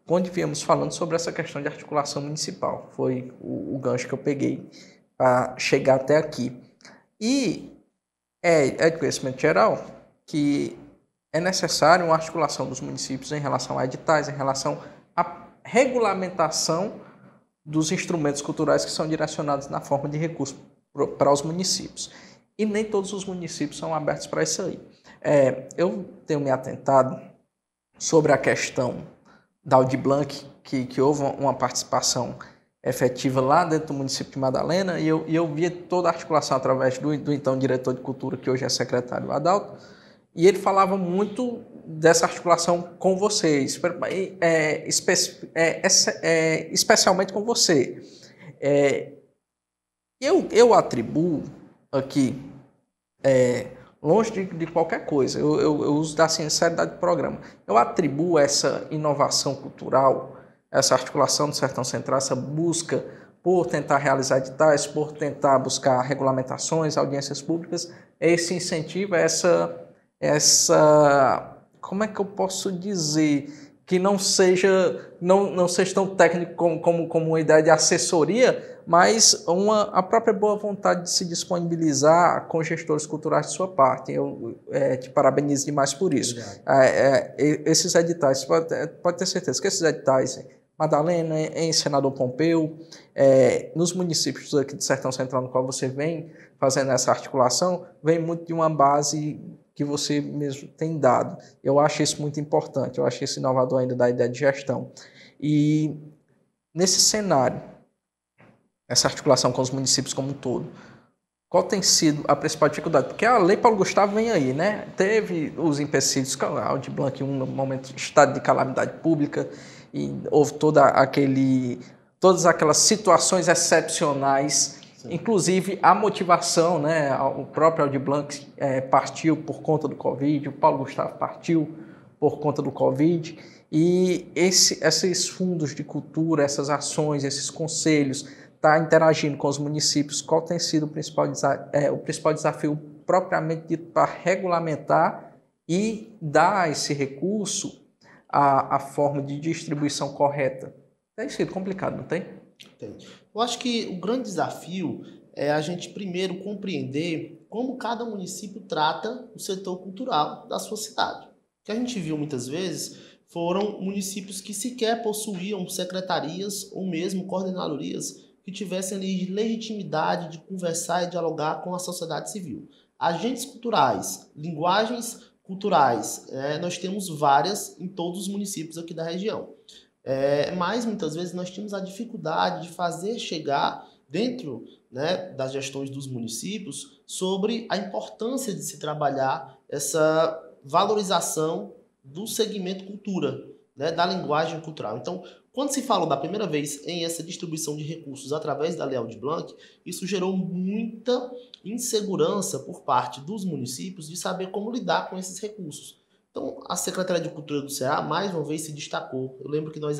quando viemos falando sobre essa questão de articulação municipal. Foi o gancho que eu peguei para chegar até aqui. E é de conhecimento geral que é necessário uma articulação dos municípios em relação a editais, em relação à regulamentação dos instrumentos culturais que são direcionados na forma de recurso para os municípios. E nem todos os municípios são abertos para isso aí. Eu tenho me atentado sobre a questão da Aldir Blanc, que houve uma participação efetiva lá dentro do município de Madalena, e eu via toda a articulação através do então diretor de cultura, que hoje é secretário Adalto, e ele falava muito dessa articulação com vocês, especialmente com você. Eu atribuo aqui, longe de qualquer coisa, eu uso da sinceridade do programa, eu atribuo essa inovação cultural, essa articulação do Sertão Central, essa busca por tentar realizar editais, por tentar buscar regulamentações, audiências públicas, esse incentivo, essa como é que eu posso dizer, que não seja tão técnico como uma ideia de assessoria, mas a própria boa vontade de se disponibilizar com gestores culturais de sua parte. Eu te parabenizo demais por isso. Esses editais, pode ter certeza que esses editais, Madalena, em Senador Pompeu, nos municípios aqui do Sertão Central, no qual você vem fazendo essa articulação, vem muito de uma base que você mesmo tem dado. Eu acho isso muito importante, eu acho isso inovador ainda da ideia de gestão. E nesse cenário, essa articulação com os municípios como um todo, qual tem sido a principal dificuldade? Porque a Lei Paulo Gustavo vem aí, né? Teve os empecilhos, a Aldir Blanc, no momento de estado de calamidade pública, e houve todas aquelas situações excepcionais. Inclusive, a motivação, né? O próprio Aldir Blanc partiu por conta do Covid, o Paulo Gustavo partiu por conta do Covid, e esses fundos de cultura, essas ações, esses conselhos, está interagindo com os municípios. Qual tem sido o principal desafio propriamente dito para regulamentar e dar esse recurso a forma de distribuição correta? Tem sido complicado, não tem? Tem. Eu acho que o grande desafio é a gente primeiro compreender como cada município trata o setor cultural da sua cidade. O que a gente viu muitas vezes foram municípios que sequer possuíam secretarias ou mesmo coordenadorias que tivessem legitimidade de conversar e dialogar com a sociedade civil. Agentes culturais, linguagens culturais, nós temos várias em todos os municípios aqui da região. Mas muitas vezes nós temos a dificuldade de fazer chegar dentro, né, das gestões dos municípios sobre a importância de se trabalhar essa valorização do segmento cultura, né, da linguagem cultural. Então, quando se falou da primeira vez em essa distribuição de recursos através da Lei Aldir Blanc, isso gerou muita insegurança por parte dos municípios de saber como lidar com esses recursos. Então, a Secretaria de Cultura do Ceará, mais uma vez, se destacou. Eu lembro que nós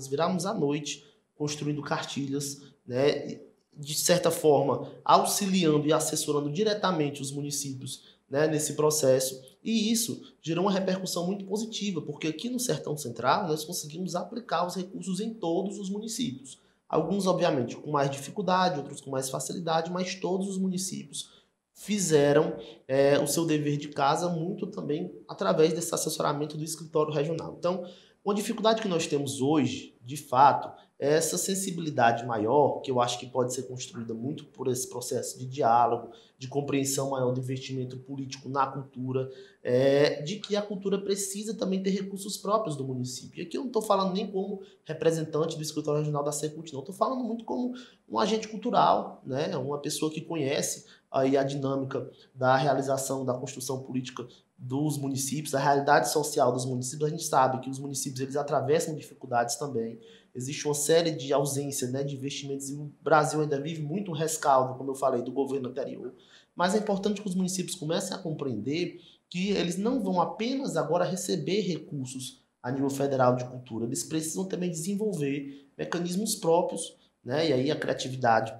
virávamos à noite, construindo cartilhas, né, de certa forma, auxiliando e assessorando diretamente os municípios, né, nesse processo. E isso gerou uma repercussão muito positiva, porque aqui no Sertão Central nós conseguimos aplicar os recursos em todos os municípios. Alguns, obviamente, com mais dificuldade, outros com mais facilidade, mas todos os municípios fizeram o seu dever de casa muito também através desse assessoramento do escritório regional. Então, uma dificuldade que nós temos hoje, de fato, é essa sensibilidade maior, que eu acho que pode ser construída muito por esse processo de diálogo, de compreensão maior do investimento político na cultura, de que a cultura precisa também ter recursos próprios do município. E aqui eu não estou falando nem como representante do escritório regional da Secult, não. Estou falando muito como um agente cultural, né? Uma pessoa que conhece aí a dinâmica da realização, da construção política dos municípios, a realidade social dos municípios. A gente sabe que os municípios eles atravessam dificuldades também. Existe uma série de ausências, né, de investimentos, e o Brasil ainda vive muito um rescaldo, como eu falei, do governo anterior. Mas é importante que os municípios comecem a compreender que eles não vão apenas agora receber recursos a nível federal de cultura, eles precisam também desenvolver mecanismos próprios, né, e aí a criatividade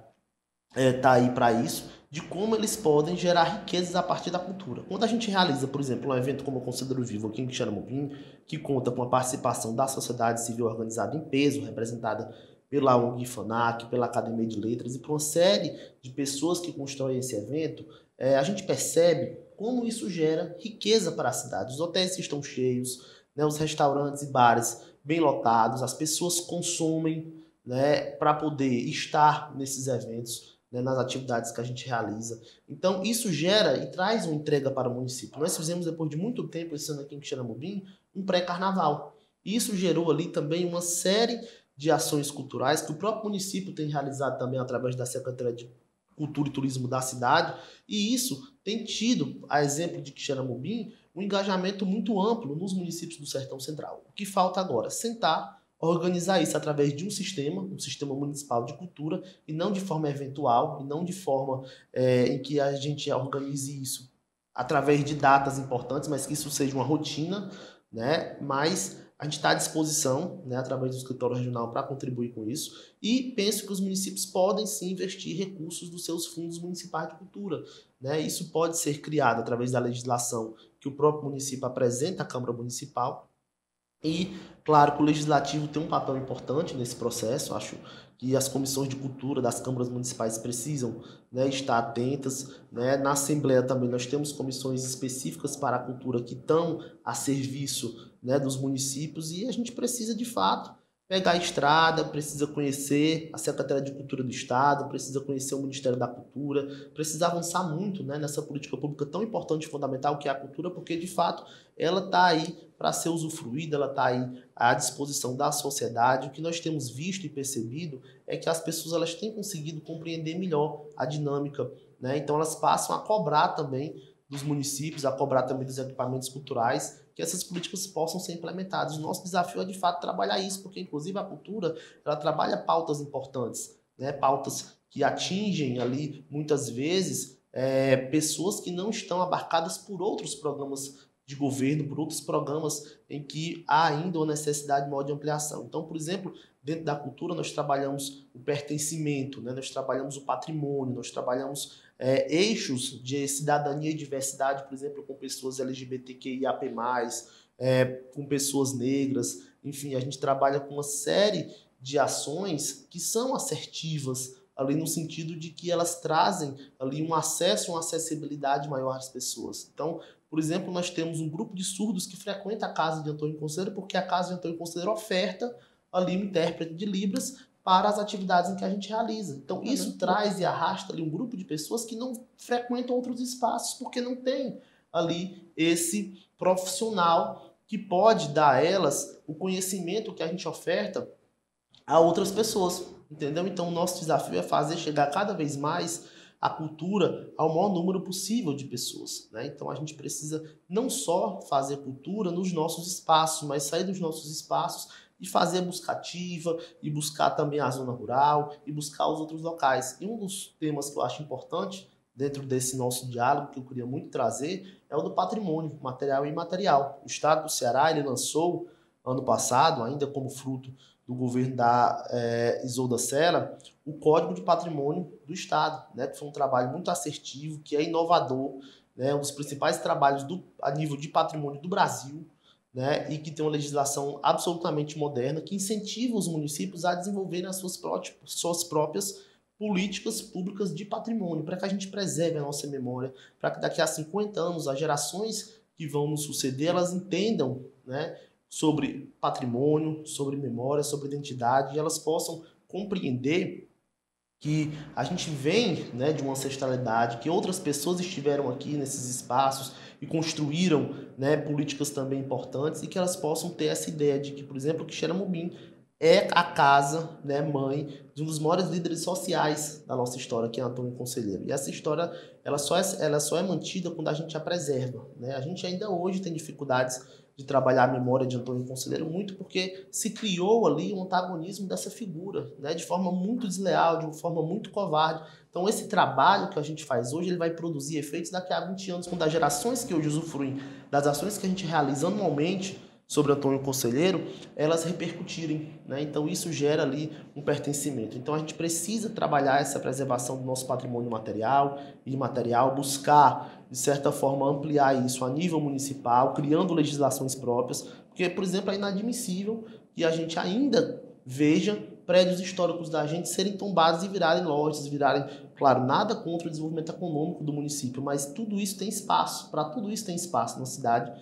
está aí para isso, de como eles podem gerar riquezas a partir da cultura. Quando a gente realiza, por exemplo, um evento como o Conselheiro Vivo aqui em Quixeramobim, que conta com a participação da sociedade civil organizada em peso, representada pela ONG FANAC, pela Academia de Letras e por uma série de pessoas que constroem esse evento, a gente percebe como isso gera riqueza para a cidade. Os hotéis estão cheios, né, os restaurantes e bares bem lotados, as pessoas consomem, né, para poder estar nesses eventos, né, nas atividades que a gente realiza. Então, isso gera e traz uma entrega para o município. Nós fizemos, depois de muito tempo, esse ano aqui em Quixeramobim, um pré-carnaval. Isso gerou ali também uma série de ações culturais que o próprio município tem realizado também através da Secretaria de Cultura e Turismo da cidade, e isso tem tido, a exemplo de Quixeramobim, um engajamento muito amplo nos municípios do Sertão Central. O que falta agora? Sentar, organizar isso através de um sistema municipal de cultura, e não de forma eventual, e não de forma em que a gente organize isso através de datas importantes, mas que isso seja uma rotina, né? Mas a gente está à disposição, né, através do escritório regional, para contribuir com isso, e penso que os municípios podem sim investir recursos dos seus fundos municipais de cultura, né? Isso pode ser criado através da legislação que o próprio município apresenta à Câmara Municipal. E, claro, que o Legislativo tem um papel importante nesse processo. Acho que as comissões de cultura das câmaras municipais precisam, né, estar atentas, né? Na Assembleia também nós temos comissões específicas para a cultura que estão a serviço, né, dos municípios, e a gente precisa, de fato, pegar a estrada, precisa conhecer a Secretaria de Cultura do Estado, precisa conhecer o Ministério da Cultura, precisa avançar muito, né, nessa política pública tão importante e fundamental que é a cultura, porque, de fato, ela está aí para ser usufruída, ela está aí à disposição da sociedade. O que nós temos visto e percebido é que as pessoas elas têm conseguido compreender melhor a dinâmica, né? Então elas passam a cobrar também dos municípios, a cobrar também dos equipamentos culturais, que essas políticas possam ser implementadas. O nosso desafio é, de fato, trabalhar isso, porque, inclusive, a cultura ela trabalha pautas importantes, né? Pautas que atingem ali, muitas vezes, pessoas que não estão abarcadas por outros programas de governo, por outros programas em que há ainda uma necessidade maior de ampliação. Então, por exemplo, dentro da cultura nós trabalhamos o pertencimento, né? Nós trabalhamos o patrimônio, nós trabalhamos eixos de cidadania e diversidade, por exemplo, com pessoas LGBTQIAP+, com pessoas negras, enfim, a gente trabalha com uma série de ações que são assertivas ali no sentido de que elas trazem ali um acesso, uma acessibilidade maior às pessoas. Então, por exemplo, nós temos um grupo de surdos que frequenta a casa de Antônio Conselheiro, porque a casa de Antônio Conselheiro oferta ali um intérprete de Libras para as atividades em que a gente realiza. Então, isso traz e arrasta ali um grupo de pessoas que não frequentam outros espaços, porque não tem ali esse profissional que pode dar a elas o conhecimento que a gente oferta a outras pessoas, entendeu? Então, o nosso desafio é fazer chegar cada vez mais a cultura ao maior número possível de pessoas, né? Então, a gente precisa não só fazer cultura nos nossos espaços, mas sair dos nossos espaços e fazer busca ativa, e buscar também a zona rural, e buscar os outros locais. E um dos temas que eu acho importante dentro desse nosso diálogo, que eu queria muito trazer, é o do patrimônio material e imaterial. O Estado do Ceará, ele lançou, ano passado, ainda como fruto do governo da Isolda Sela, o Código de Patrimônio do Estado, né, que foi um trabalho muito assertivo, que é inovador, né, um dos principais trabalhos a nível de patrimônio do Brasil, né, e que tem uma legislação absolutamente moderna, que incentiva os municípios a desenvolverem as suas próprias políticas públicas de patrimônio, para que a gente preserve a nossa memória, para que daqui a 50 anos as gerações que vão nos suceder, elas entendam, né, sobre patrimônio, sobre memória, sobre identidade, e elas possam compreender que a gente vem, né, de uma ancestralidade, que outras pessoas estiveram aqui nesses espaços e construíram, né, políticas também importantes, e que elas possam ter essa ideia de que, por exemplo, que Xeramobim é a casa, né, mãe de um dos maiores líderes sociais da nossa história, que é Antônio Conselheiro. E essa história ela só é mantida quando a gente a preserva, né? A gente ainda hoje tem dificuldades de trabalhar a memória de Antônio Conselheiro, muito porque se criou ali um antagonismo dessa figura, né, de forma muito desleal, de uma forma muito covarde. Então esse trabalho que a gente faz hoje, ele vai produzir efeitos daqui a 20 anos, quando as gerações que hoje usufruem das ações que a gente realiza anualmente sobre Antônio Conselheiro, elas repercutirem, né? Então isso gera ali um pertencimento. Então a gente precisa trabalhar essa preservação do nosso patrimônio material e imaterial, buscar, de certa forma, ampliar isso a nível municipal, criando legislações próprias, porque, por exemplo, é inadmissível que a gente ainda veja prédios históricos da gente serem tombados e virarem lojas, claro, nada contra o desenvolvimento econômico do município, mas tudo isso tem espaço, para tudo isso tem espaço na cidade,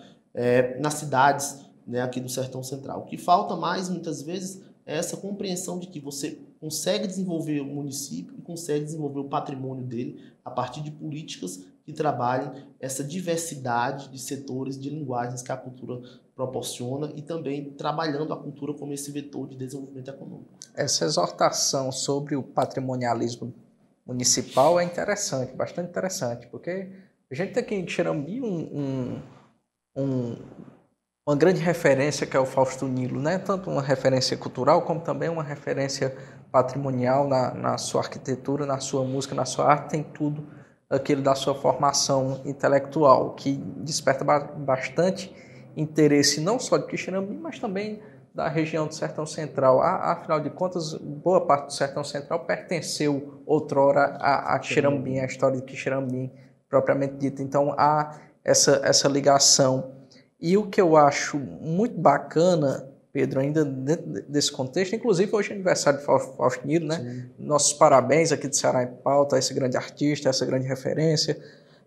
nas cidades, né, aqui do Sertão Central. O que falta mais, muitas vezes, é essa compreensão de que você consegue desenvolver o município e consegue desenvolver o patrimônio dele a partir de políticas que trabalhem essa diversidade de setores, de linguagens que a cultura proporciona, e também trabalhando a cultura como esse vetor de desenvolvimento econômico. Essa exortação sobre o patrimonialismo municipal é interessante, bastante interessante, porque a gente tem aqui em Xerambi uma grande referência, que é o Fausto Nilo, né? Tanto uma referência cultural, como também uma referência patrimonial na sua arquitetura, na sua música, na sua arte, tem tudo aquilo da sua formação intelectual, que desperta bastante interesse, não só de Quixerambi, mas também da região do Sertão Central. Afinal de contas, boa parte do Sertão Central pertenceu outrora a Quixerambi, a história de Quixerambi propriamente dita. Então há essa ligação. E o que eu acho muito bacana, Pedro, ainda dentro desse contexto, inclusive hoje é aniversário de Fausto Nilo, né? Sim. Nossos parabéns aqui do Ceará em Pauta, a esse grande artista, essa grande referência,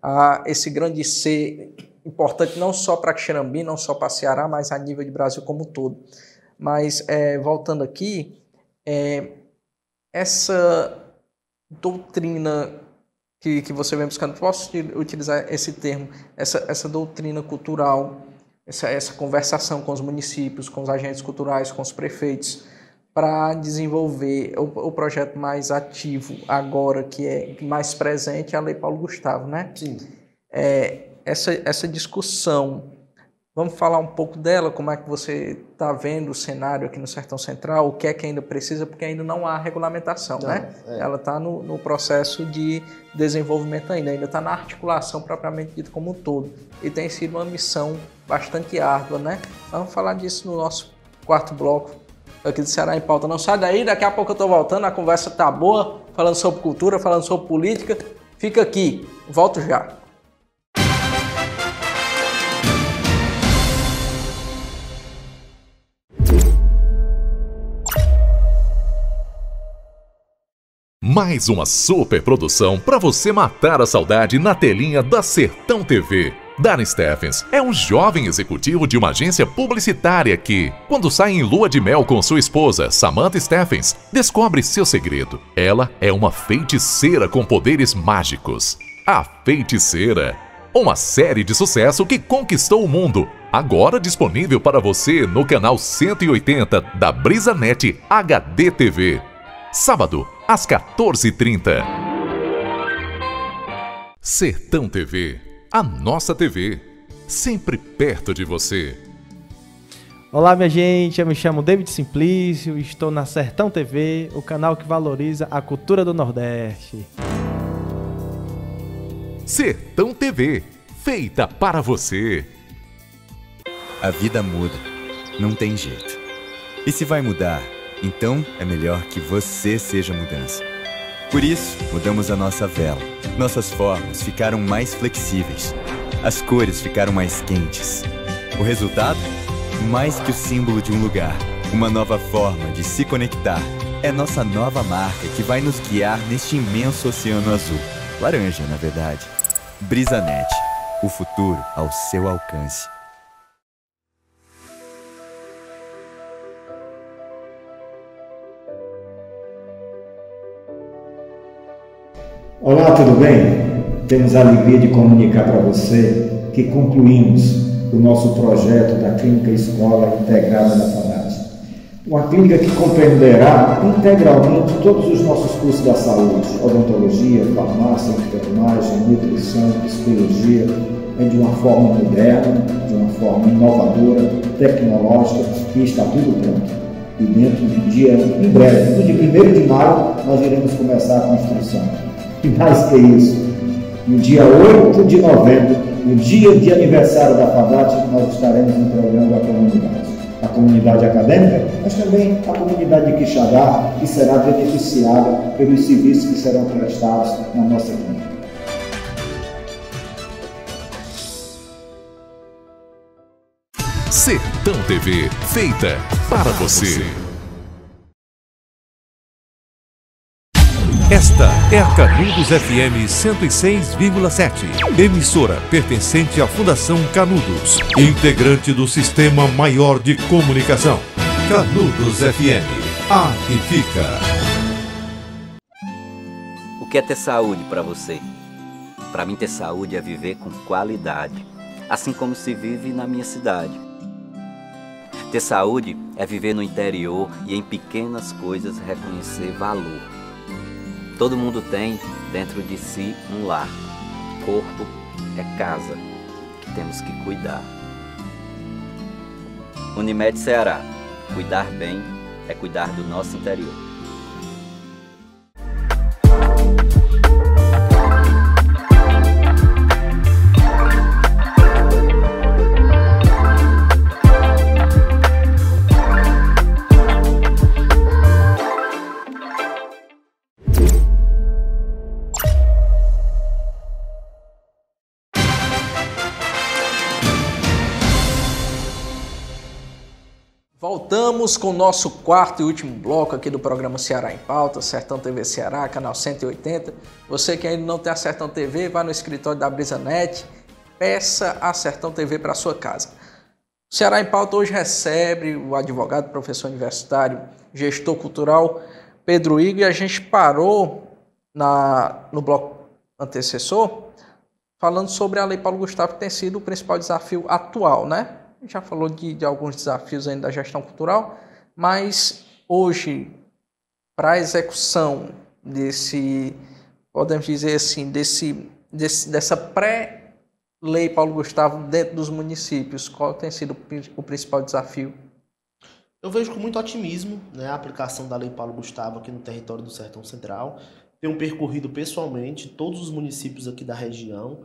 a esse grande ser importante não só para Quixerambi, não só para Ceará, mas a nível de Brasil como um todo. Mas, voltando aqui, essa doutrina que você vem buscando, posso utilizar esse termo, essa doutrina cultural, essa conversação com os municípios, com os agentes culturais, com os prefeitos, para desenvolver o projeto mais ativo agora, que é mais presente, é a Lei Paulo Gustavo, né? Sim. Essa discussão, vamos falar um pouco dela, como é que você está vendo o cenário aqui no Sertão Central, o que é que ainda precisa, porque ainda não há regulamentação, né? Ela está no processo de desenvolvimento ainda está na articulação propriamente dita como um todo, e tem sido uma missão bastante árdua, né? Vamos falar disso no nosso quarto bloco aqui do Ceará em Pauta. Não sai daí, daqui a pouco eu estou voltando, a conversa tá boa, falando sobre cultura, falando sobre política. Fica aqui, volto já. Mais uma super produção para você matar a saudade na telinha da Sertão TV. Darren Steffens é um jovem executivo de uma agência publicitária que, quando sai em lua de mel com sua esposa, Samantha Steffens, descobre seu segredo. Ela é uma feiticeira com poderes mágicos. A Feiticeira. Uma série de sucesso que conquistou o mundo. Agora disponível para você no canal 180 da BrisaNet HD TV. Sábado, às 14h30. Sertão TV. A nossa TV, sempre perto de você. Olá, minha gente, eu me chamo David Simplício e estou na Sertão TV, o canal que valoriza a cultura do Nordeste. Sertão TV, feita para você. A vida muda, não tem jeito. E se vai mudar, então é melhor que você seja a mudança. Por isso, mudamos a nossa vela. Nossas formas ficaram mais flexíveis. As cores ficaram mais quentes. O resultado? Mais que o símbolo de um lugar. Uma nova forma de se conectar. É nossa nova marca que vai nos guiar neste imenso oceano azul. Laranja, na verdade. BrisaNet. O futuro ao seu alcance. Olá, tudo bem? Temos a alegria de comunicar para você que concluímos o nosso projeto da Clínica Escola Integrada da FADAT. Uma clínica que compreenderá integralmente todos os nossos cursos da saúde, odontologia, farmácia, enfermagem, nutrição, psicologia, de uma forma moderna, de uma forma inovadora, tecnológica, e está tudo pronto. E dentro de dia, em breve, no dia 1º de maio, nós iremos começar a construção. E mais que isso, no dia 8 de novembro, no dia de aniversário da FADAT, nós estaremos entregando a comunidade acadêmica, mas também a comunidade de Quixadá, que será beneficiada pelos serviços que serão prestados na nossa clínica. Sertão TV, feita para você. Esta é a Canudos FM 106,7, emissora pertencente à Fundação Canudos, integrante do Sistema Maior de Comunicação. Canudos FM, a que fica. O que é ter saúde para você? Para mim, ter saúde é viver com qualidade, assim como se vive na minha cidade. Ter saúde é viver no interior e em pequenas coisas reconhecer valor. Todo mundo tem dentro de si um lar. Corpo é casa, que temos que cuidar. Unimed Ceará. Cuidar bem é cuidar do nosso interior. Voltamos com o nosso quarto e último bloco aqui do programa Ceará em Pauta, Sertão TV Ceará, canal 180. Você que ainda não tem a Sertão TV, vá no escritório da BrisaNet, peça a Sertão TV para sua casa. O Ceará em Pauta hoje recebe o advogado, professor universitário, gestor cultural Pedro Igor, e a gente parou no bloco antecessor falando sobre a Lei Paulo Gustavo, que tem sido o principal desafio atual, né? A gente já falou de alguns desafios ainda da gestão cultural, mas hoje, para a execução desse, podemos dizer assim, dessa pré-lei Paulo Gustavo dentro dos municípios, qual tem sido o principal desafio? Eu vejo com muito otimismo, né, a aplicação da Lei Paulo Gustavo aqui no território do Sertão Central. Tenho percorrido pessoalmente todos os municípios aqui da região.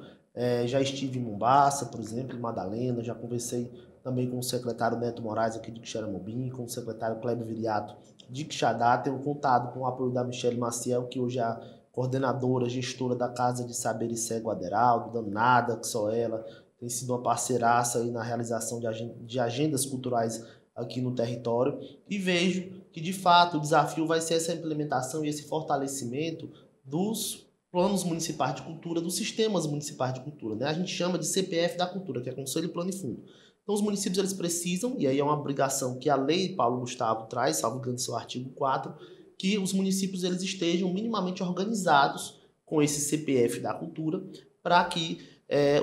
Já estive em Mombaça, por exemplo, em Madalena, já conversei também com o secretário Neto Moraes aqui de Quixeramobim, com o secretário Cléber Viriato de Quixadá. Tenho contado com o apoio da Michele Maciel, que hoje é a coordenadora, gestora da Casa de Saber e Cego Aderaldo, danada, que só ela tem sido uma parceiraça aí na realização de agendas culturais aqui no território, e vejo que, de fato, o desafio vai ser essa implementação e esse fortalecimento dos planos municipais de cultura, dos sistemas municipais de cultura, né? A gente chama de CPF da cultura, que é Conselho, Plano e Fundo. Então, os municípios eles precisam, e aí é uma obrigação que a lei Paulo Gustavo traz, salvo engano, seu artigo 4, que os municípios eles estejam minimamente organizados com esse CPF da cultura para que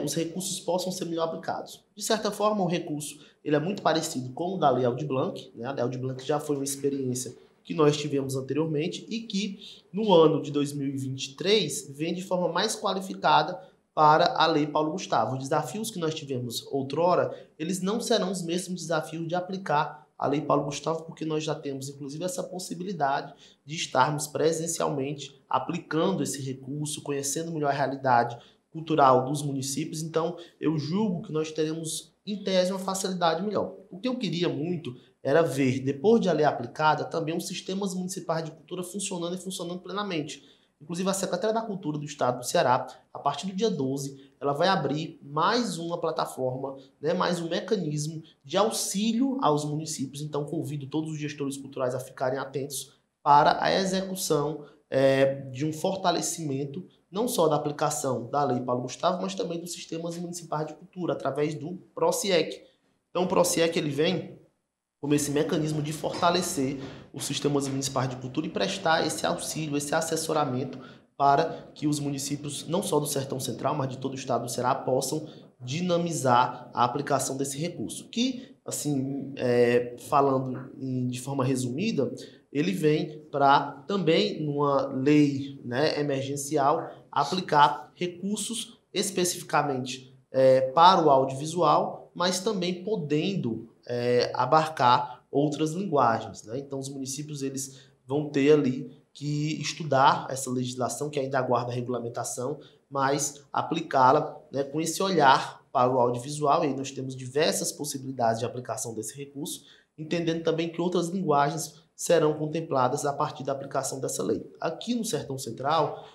os recursos possam ser melhor aplicados. De certa forma, o recurso ele é muito parecido com o da Lei Aldir Blanc, né? A Lei Aldir Blanc já foi uma experiência que nós tivemos anteriormente e que, no ano de 2023, vem de forma mais qualificada para a Lei Paulo Gustavo. Os desafios que nós tivemos outrora, eles não serão os mesmos desafios de aplicar a Lei Paulo Gustavo, porque nós já temos, inclusive, essa possibilidade de estarmos presencialmente aplicando esse recurso, conhecendo melhor a realidade cultural dos municípios. Então, eu julgo que nós teremos, em tese, uma facilidade melhor. O que eu queria muito era ver, depois de a lei aplicada, também os sistemas municipais de cultura funcionando e funcionando plenamente. Inclusive, a Secretaria da Cultura do Estado do Ceará, a partir do dia 12, ela vai abrir mais uma plataforma, né, mais um mecanismo de auxílio aos municípios. Então, convido todos os gestores culturais a ficarem atentos para a execução de um fortalecimento, não só da aplicação da Lei Paulo Gustavo, mas também dos sistemas municipais de cultura, através do PROCIEC. Então, o PROCIEC ele vem como esse mecanismo de fortalecer os sistemas municipais de cultura e prestar esse auxílio, esse assessoramento para que os municípios, não só do Sertão Central, mas de todo o estado do Ceará, possam dinamizar a aplicação desse recurso. Que, assim, falando de forma resumida, ele vem para também, numa lei, né, emergencial, aplicar recursos especificamente para o audiovisual, mas também podendo abarcar outras linguagens, né? Então, os municípios eles vão ter ali que estudar essa legislação, que ainda aguarda a regulamentação, mas aplicá-la, né, com esse olhar para o audiovisual. E aí nós temos diversas possibilidades de aplicação desse recurso, entendendo também que outras linguagens serão contempladas a partir da aplicação dessa lei. Aqui no Sertão Central,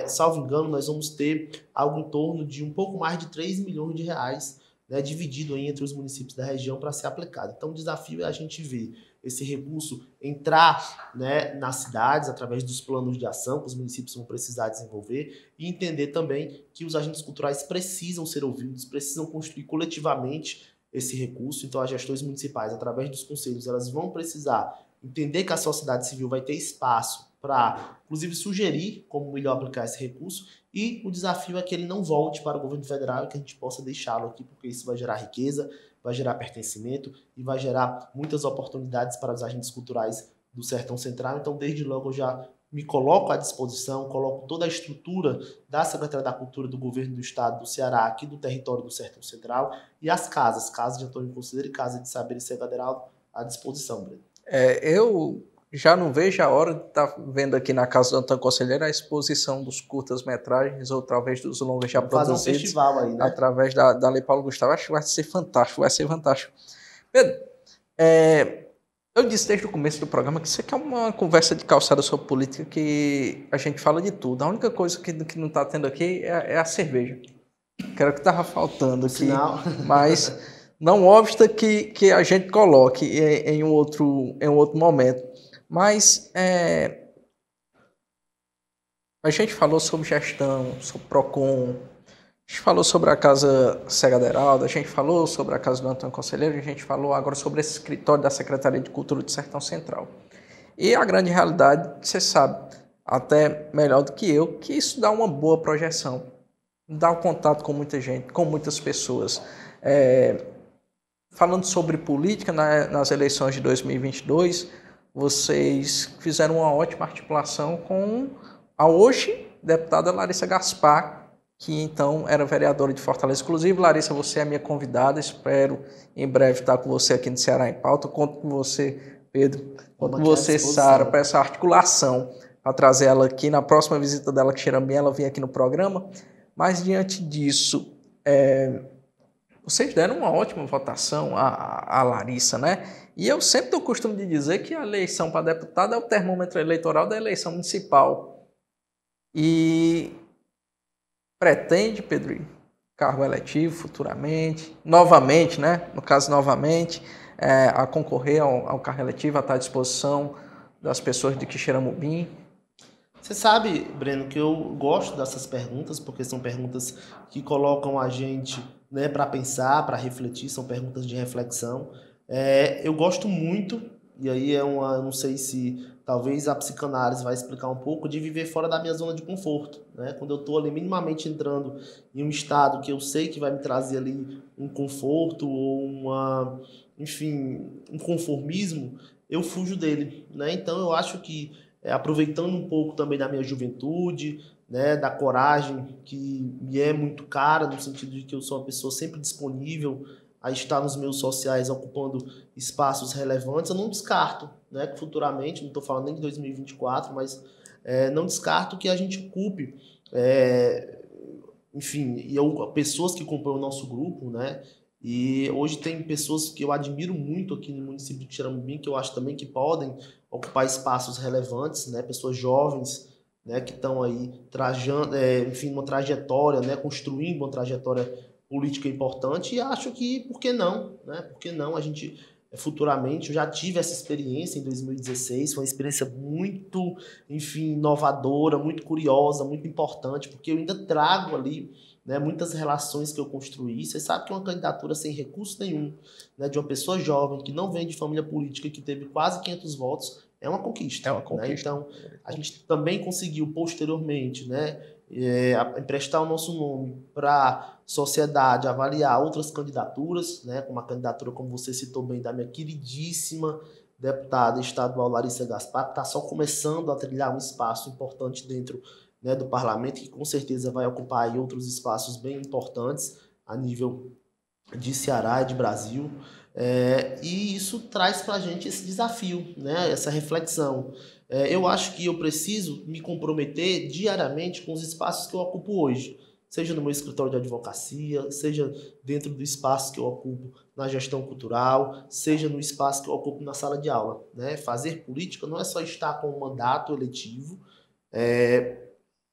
salvo engano, nós vamos ter algo em torno de um pouco mais de 3 milhões de reais, né, dividido aí entre os municípios da região para ser aplicado. Então, o desafio é a gente ver esse recurso entrar, né, nas cidades através dos planos de ação que os municípios vão precisar desenvolver e entender também que os agentes culturais precisam ser ouvidos, precisam construir coletivamente esse recurso. Então, as gestões municipais, através dos conselhos, elas vão precisar entender que a sociedade civil vai ter espaço para, inclusive, sugerir como melhor aplicar esse recurso, e o desafio é que ele não volte para o governo federal e que a gente possa deixá-lo aqui, porque isso vai gerar riqueza, vai gerar pertencimento e vai gerar muitas oportunidades para os agentes culturais do Sertão Central. Então, desde logo, eu já me coloco à disposição, coloco toda a estrutura da Secretaria da Cultura do Governo do Estado do Ceará, aqui do território do Sertão Central, e as casas, Casa de Antônio Conselheiro e Casa de Saber e Ser Federal, à disposição, Breno. Eu já não vejo a hora de estar vendo aqui na Casa do Antônio Conselheiro a exposição dos curtas-metragens ou talvez dos longas já produzidos. Fazer um festival aí, né? Através da Lei Paulo Gustavo. Acho que vai ser fantástico, vai ser fantástico. Pedro, eu disse desde o começo do programa que isso aqui é uma conversa de calçada sobre política, que a gente fala de tudo. A única coisa que não está tendo aqui é a cerveja, que era o que estava faltando aqui. Mas não obsta que a gente coloque em um outro momento. Mas a gente falou sobre gestão, sobre PROCON, a gente falou sobre a Casa Cega Aderaldo, a gente falou sobre a Casa do Antônio Conselheiro, a gente falou agora sobre esse escritório da Secretaria de Cultura do Sertão Central. E a grande realidade, você sabe, até melhor do que eu, que isso dá uma boa projeção, dá um contato com muita gente, com muitas pessoas. Falando sobre política, nas eleições de 2022, vocês fizeram uma ótima articulação com a hoje deputada Larissa Gaspar, que então era vereadora de Fortaleza. Inclusive, Larissa, você é minha convidada, espero em breve estar com você aqui no Ceará em Pauta. Conto com você, Pedro, conto com você, Sara, para essa articulação, para trazer ela aqui na próxima visita dela, que Xerambim, ela vem aqui no programa. Mas, diante disso, vocês deram uma ótima votação a Larissa, né? E eu sempre tenho o costume de dizer que a eleição para deputado é o termômetro eleitoral da eleição municipal. E pretende, Pedro, cargo eletivo futuramente, novamente, né? No caso, novamente, a concorrer ao cargo eletivo, a estar à disposição das pessoas de Quixeramobim? Você sabe, Breno, que eu gosto dessas perguntas, porque são perguntas que colocam a gente, né, para pensar, para refletir, são perguntas de reflexão. Eu gosto muito, e aí não sei se talvez a psicanálise vai explicar um pouco, de viver fora da minha zona de conforto, né? Quando eu estou ali minimamente entrando em um estado que eu sei que vai me trazer ali um conforto ou um conformismo, eu fujo dele, né? Então eu acho que, aproveitando um pouco também da minha juventude, né, da coragem que me é muito cara, no sentido de que eu sou uma pessoa sempre disponível a estar nos meios sociais ocupando espaços relevantes, eu não descarto, né, que futuramente, não estou falando nem de 2024, mas não descarto que a gente ocupe, pessoas que compõem o nosso grupo, né, e hoje tem pessoas que eu admiro muito aqui no município de Quixeramobim, que eu acho também que podem ocupar espaços relevantes, né, pessoas jovens, né, que estão aí trajando, uma trajetória, né, construindo uma trajetória política importante, e acho que, por que não, né? Por que não a gente futuramente, eu já tive essa experiência em 2016, foi uma experiência muito, inovadora, muito curiosa, muito importante, porque eu ainda trago ali, né, muitas relações que eu construí. Você sabe que uma candidatura sem recurso nenhum, né, de uma pessoa jovem que não vem de família política, que teve quase 500 votos, é uma conquista. É uma conquista. Né? Então, a gente também conseguiu posteriormente, né, emprestar o nosso nome para sociedade, avaliar outras candidaturas, né, como a candidatura, como você citou bem, da minha queridíssima deputada estadual Larissa Gaspar, que está só começando a trilhar um espaço importante dentro, né, do parlamento, que com certeza vai ocupar aí outros espaços bem importantes a nível de Ceará e de Brasil. E isso traz para a gente esse desafio, né, essa reflexão. Eu acho que eu preciso me comprometer diariamente com os espaços que eu ocupo hoje, seja no meu escritório de advocacia, seja dentro do espaço que eu ocupo na gestão cultural, seja no espaço que eu ocupo na sala de aula, né? Fazer política não é só estar com um mandato eletivo,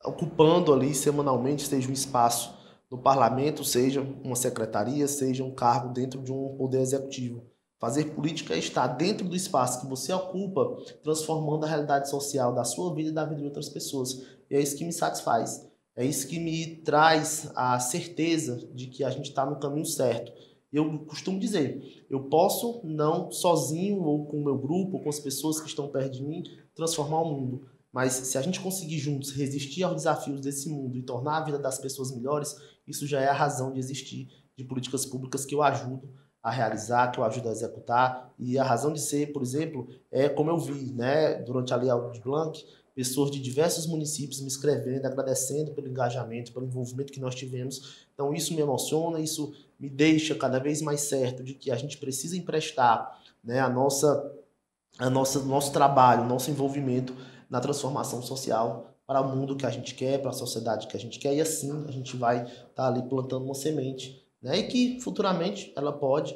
ocupando ali semanalmente, seja um espaço no parlamento, seja uma secretaria, seja um cargo dentro de um poder executivo. Fazer política é estar dentro do espaço que você ocupa, transformando a realidade social da sua vida e da vida de outras pessoas. E é isso que me satisfaz. É isso que me traz a certeza de que a gente está no caminho certo. Eu costumo dizer, eu posso não sozinho ou com o meu grupo, ou com as pessoas que estão perto de mim, transformar o mundo. Mas se a gente conseguir juntos resistir aos desafios desse mundo e tornar a vida das pessoas melhores, isso já é a razão de existir de políticas públicas que eu ajudo a realizar, que eu ajudo a executar. E a razão de ser, por exemplo, é como eu vi, né, durante a Lei Aldir Blanc, pessoas de diversos municípios me escrevendo, agradecendo pelo engajamento, pelo envolvimento que nós tivemos. Então isso me emociona, isso me deixa cada vez mais certo de que a gente precisa emprestar, né, nosso trabalho, nosso envolvimento na transformação social para o mundo que a gente quer, para a sociedade que a gente quer, e assim a gente vai estar ali plantando uma semente, né, e que futuramente ela pode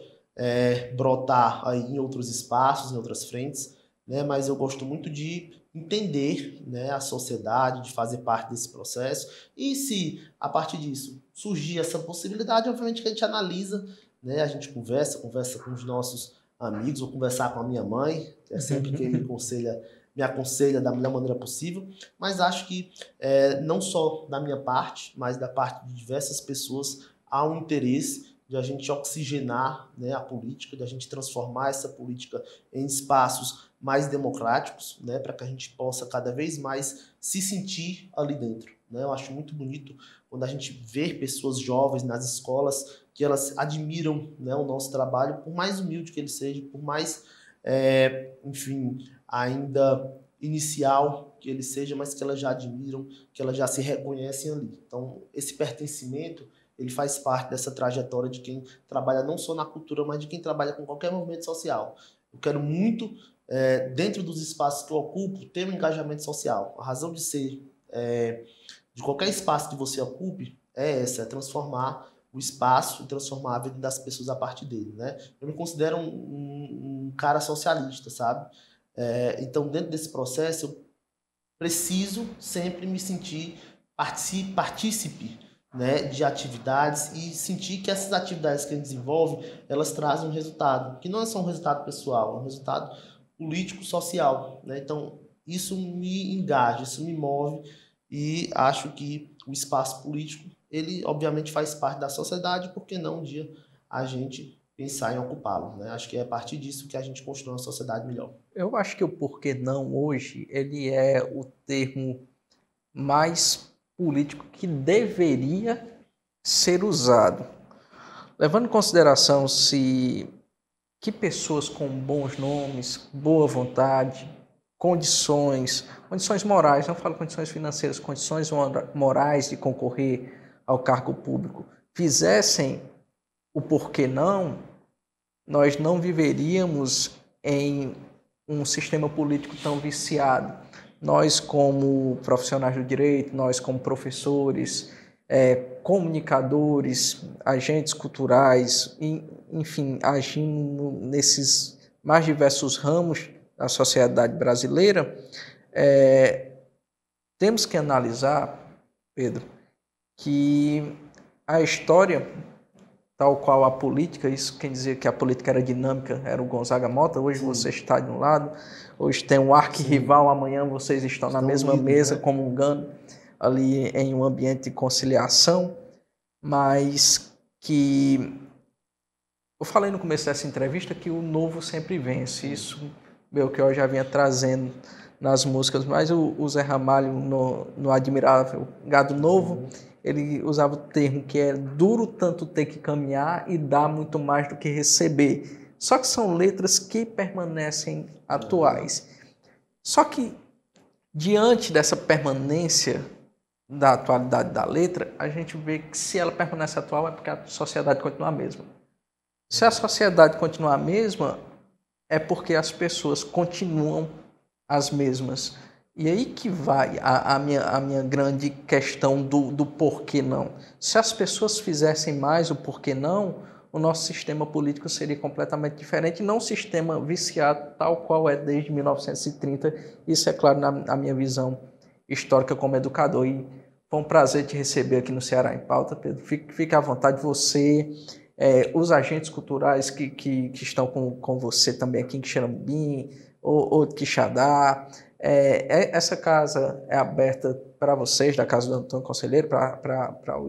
brotar aí em outros espaços, em outras frentes, né, mas eu gosto muito de entender, né, a sociedade, de fazer parte desse processo, e se a partir disso surgir essa possibilidade, obviamente que a gente analisa, né, a gente conversa com os nossos amigos, vou conversar com a minha mãe, que é sempre que me aconselha da melhor maneira possível, mas acho que não só da minha parte, mas da parte de diversas pessoas, há um interesse de a gente oxigenar, né, a política, de a gente transformar essa política em espaços mais democráticos, né, para que a gente possa cada vez mais se sentir ali dentro, né? Eu acho muito bonito quando a gente vê pessoas jovens nas escolas que elas admiram, né, o nosso trabalho, por mais humilde que ele seja, por mais, ainda inicial que ele seja, mas que elas já admiram, que elas já se reconhecem ali. Então, esse pertencimento, ele faz parte dessa trajetória de quem trabalha não só na cultura, mas de quem trabalha com qualquer movimento social. Eu quero muito, dentro dos espaços que eu ocupo, ter um engajamento social. A razão de ser de qualquer espaço que você ocupe é essa, é transformar o espaço e transformar a vida das pessoas a partir dele, né? Eu me considero um cara socialista, sabe? Então, dentro desse processo, eu preciso sempre me sentir partícipe né, de atividades e sentir que essas atividades que a gente desenvolve, elas trazem um resultado, que não é só um resultado pessoal, é um resultado político-social, né? Então, isso me engaja, isso me move e acho que o espaço político, ele obviamente faz parte da sociedade, por que não um dia a gente pensar em ocupá-lo, né? Acho que é a partir disso que a gente constrói uma sociedade melhor. Eu acho que o porquê não hoje, ele é o termo mais político que deveria ser usado. Levando em consideração que pessoas com bons nomes, boa vontade, condições morais, não falo condições financeiras, condições morais de concorrer ao cargo público, fizessem o porquê não, nós não viveríamos em um sistema político tão viciado. Nós, como profissionais do direito, nós, como professores, comunicadores, agentes culturais, enfim, agindo nesses mais diversos ramos da sociedade brasileira, temos que analisar, Pedro, que a história, tal qual a política, isso quem dizia que a política era dinâmica era o Gonzaga Mota, hoje você está de um lado, hoje tem um arquirrival, amanhã vocês estão na mesma mesa, né, comungando ali em um ambiente de conciliação, mas que eu falei no começo dessa entrevista que o novo sempre vence, isso meu que eu já vinha trazendo nas músicas, mas o Zé Ramalho no admirável Gado Novo, ele usava o termo que é duro tanto ter que caminhar e dar muito mais do que receber. Só que são letras que permanecem atuais. Só que, diante dessa permanência da atualidade da letra, a gente vê que se ela permanece atual é porque a sociedade continua a mesma. Se a sociedade continuar a mesma, é porque as pessoas continuam as mesmas. E aí que vai a minha grande questão do porquê não. Se as pessoas fizessem mais o porquê não, o nosso sistema político seria completamente diferente, não um sistema viciado tal qual é desde 1930. Isso é claro na minha visão histórica como educador. E foi um prazer te receber aqui no Ceará em Pauta, Pedro. Fique à vontade, você, os agentes culturais que estão com você também aqui em Quixeramobim, ou Quixadá. Essa casa é aberta para vocês, da Casa do Antônio Conselheiro, para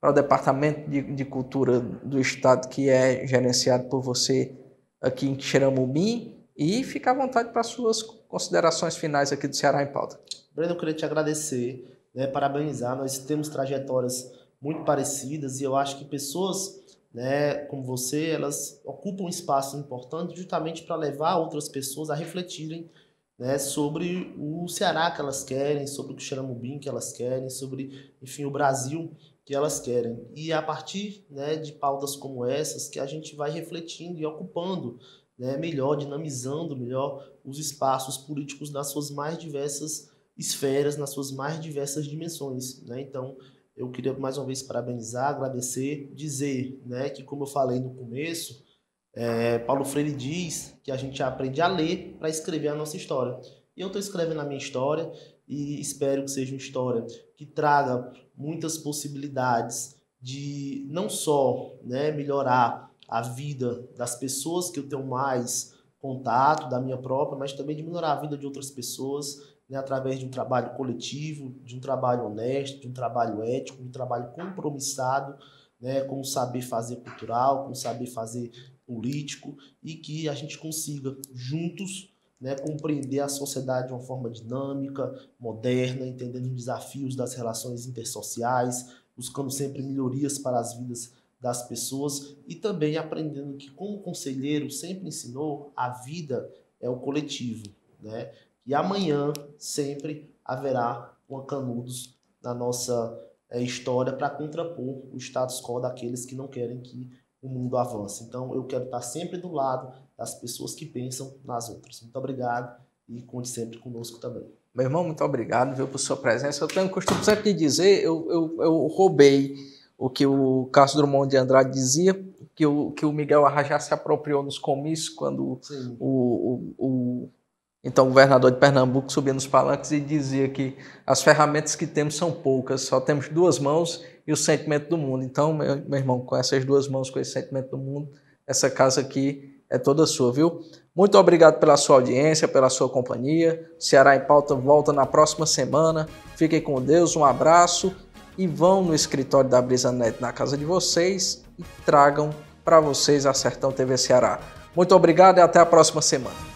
o Departamento de Cultura do Estado, que é gerenciado por você aqui em Quixeramobim, e fica à vontade para as suas considerações finais aqui do Ceará em Pauta. Breno, eu queria te agradecer, né, parabenizar, nós temos trajetórias muito parecidas e eu acho que pessoas, né, como você, elas ocupam um espaço importante justamente para levar outras pessoas a refletirem, né, sobre o Ceará que elas querem, sobre o Quixeramobim que elas querem, sobre, enfim, o Brasil que elas querem. E a partir, né, de pautas como essas que a gente vai refletindo e ocupando, né, melhor, dinamizando melhor os espaços políticos nas suas mais diversas esferas, nas suas mais diversas dimensões, né? Então, eu queria mais uma vez parabenizar, agradecer, dizer, né, que como eu falei no começo, Paulo Freire diz que a gente aprende a ler para escrever a nossa história. E eu estou escrevendo a minha história e espero que seja uma história que traga muitas possibilidades de não só, né, melhorar a vida das pessoas que eu tenho mais contato, da minha própria, mas também de melhorar a vida de outras pessoas, né, através de um trabalho coletivo, de um trabalho honesto, de um trabalho ético, de um trabalho compromissado, né, com o saber fazer cultural, com o saber fazer político, e que a gente consiga juntos, né, compreender a sociedade de uma forma dinâmica, moderna, entendendo os desafios das relações intersociais, buscando sempre melhorias para as vidas das pessoas e também aprendendo que, como conselheiro sempre ensinou, a vida é o coletivo, né? E amanhã sempre haverá uma Canudos na nossa história para contrapor o status quo daqueles que não querem que o mundo avance. Então, eu quero estar sempre do lado das pessoas que pensam nas outras. Muito obrigado e conte sempre conosco também. Meu irmão, muito obrigado, viu, por sua presença. Eu tenho o costume sempre de dizer, eu roubei o que o Carlos Drummond de Andrade dizia, que o Miguel Arrajá se apropriou nos comícios, quando o Então o governador de Pernambuco subia nos palanques e dizia que as ferramentas que temos são poucas, só temos 2 mãos e o sentimento do mundo. Então, meu irmão, com essas 2 mãos, com esse sentimento do mundo, essa casa aqui é toda sua, viu? Muito obrigado pela sua audiência, pela sua companhia. Ceará em Pauta volta na próxima semana. Fiquem com Deus, um abraço e vão no escritório da BrisaNet na casa de vocês e tragam para vocês a Sertão TV Ceará. Muito obrigado e até a próxima semana.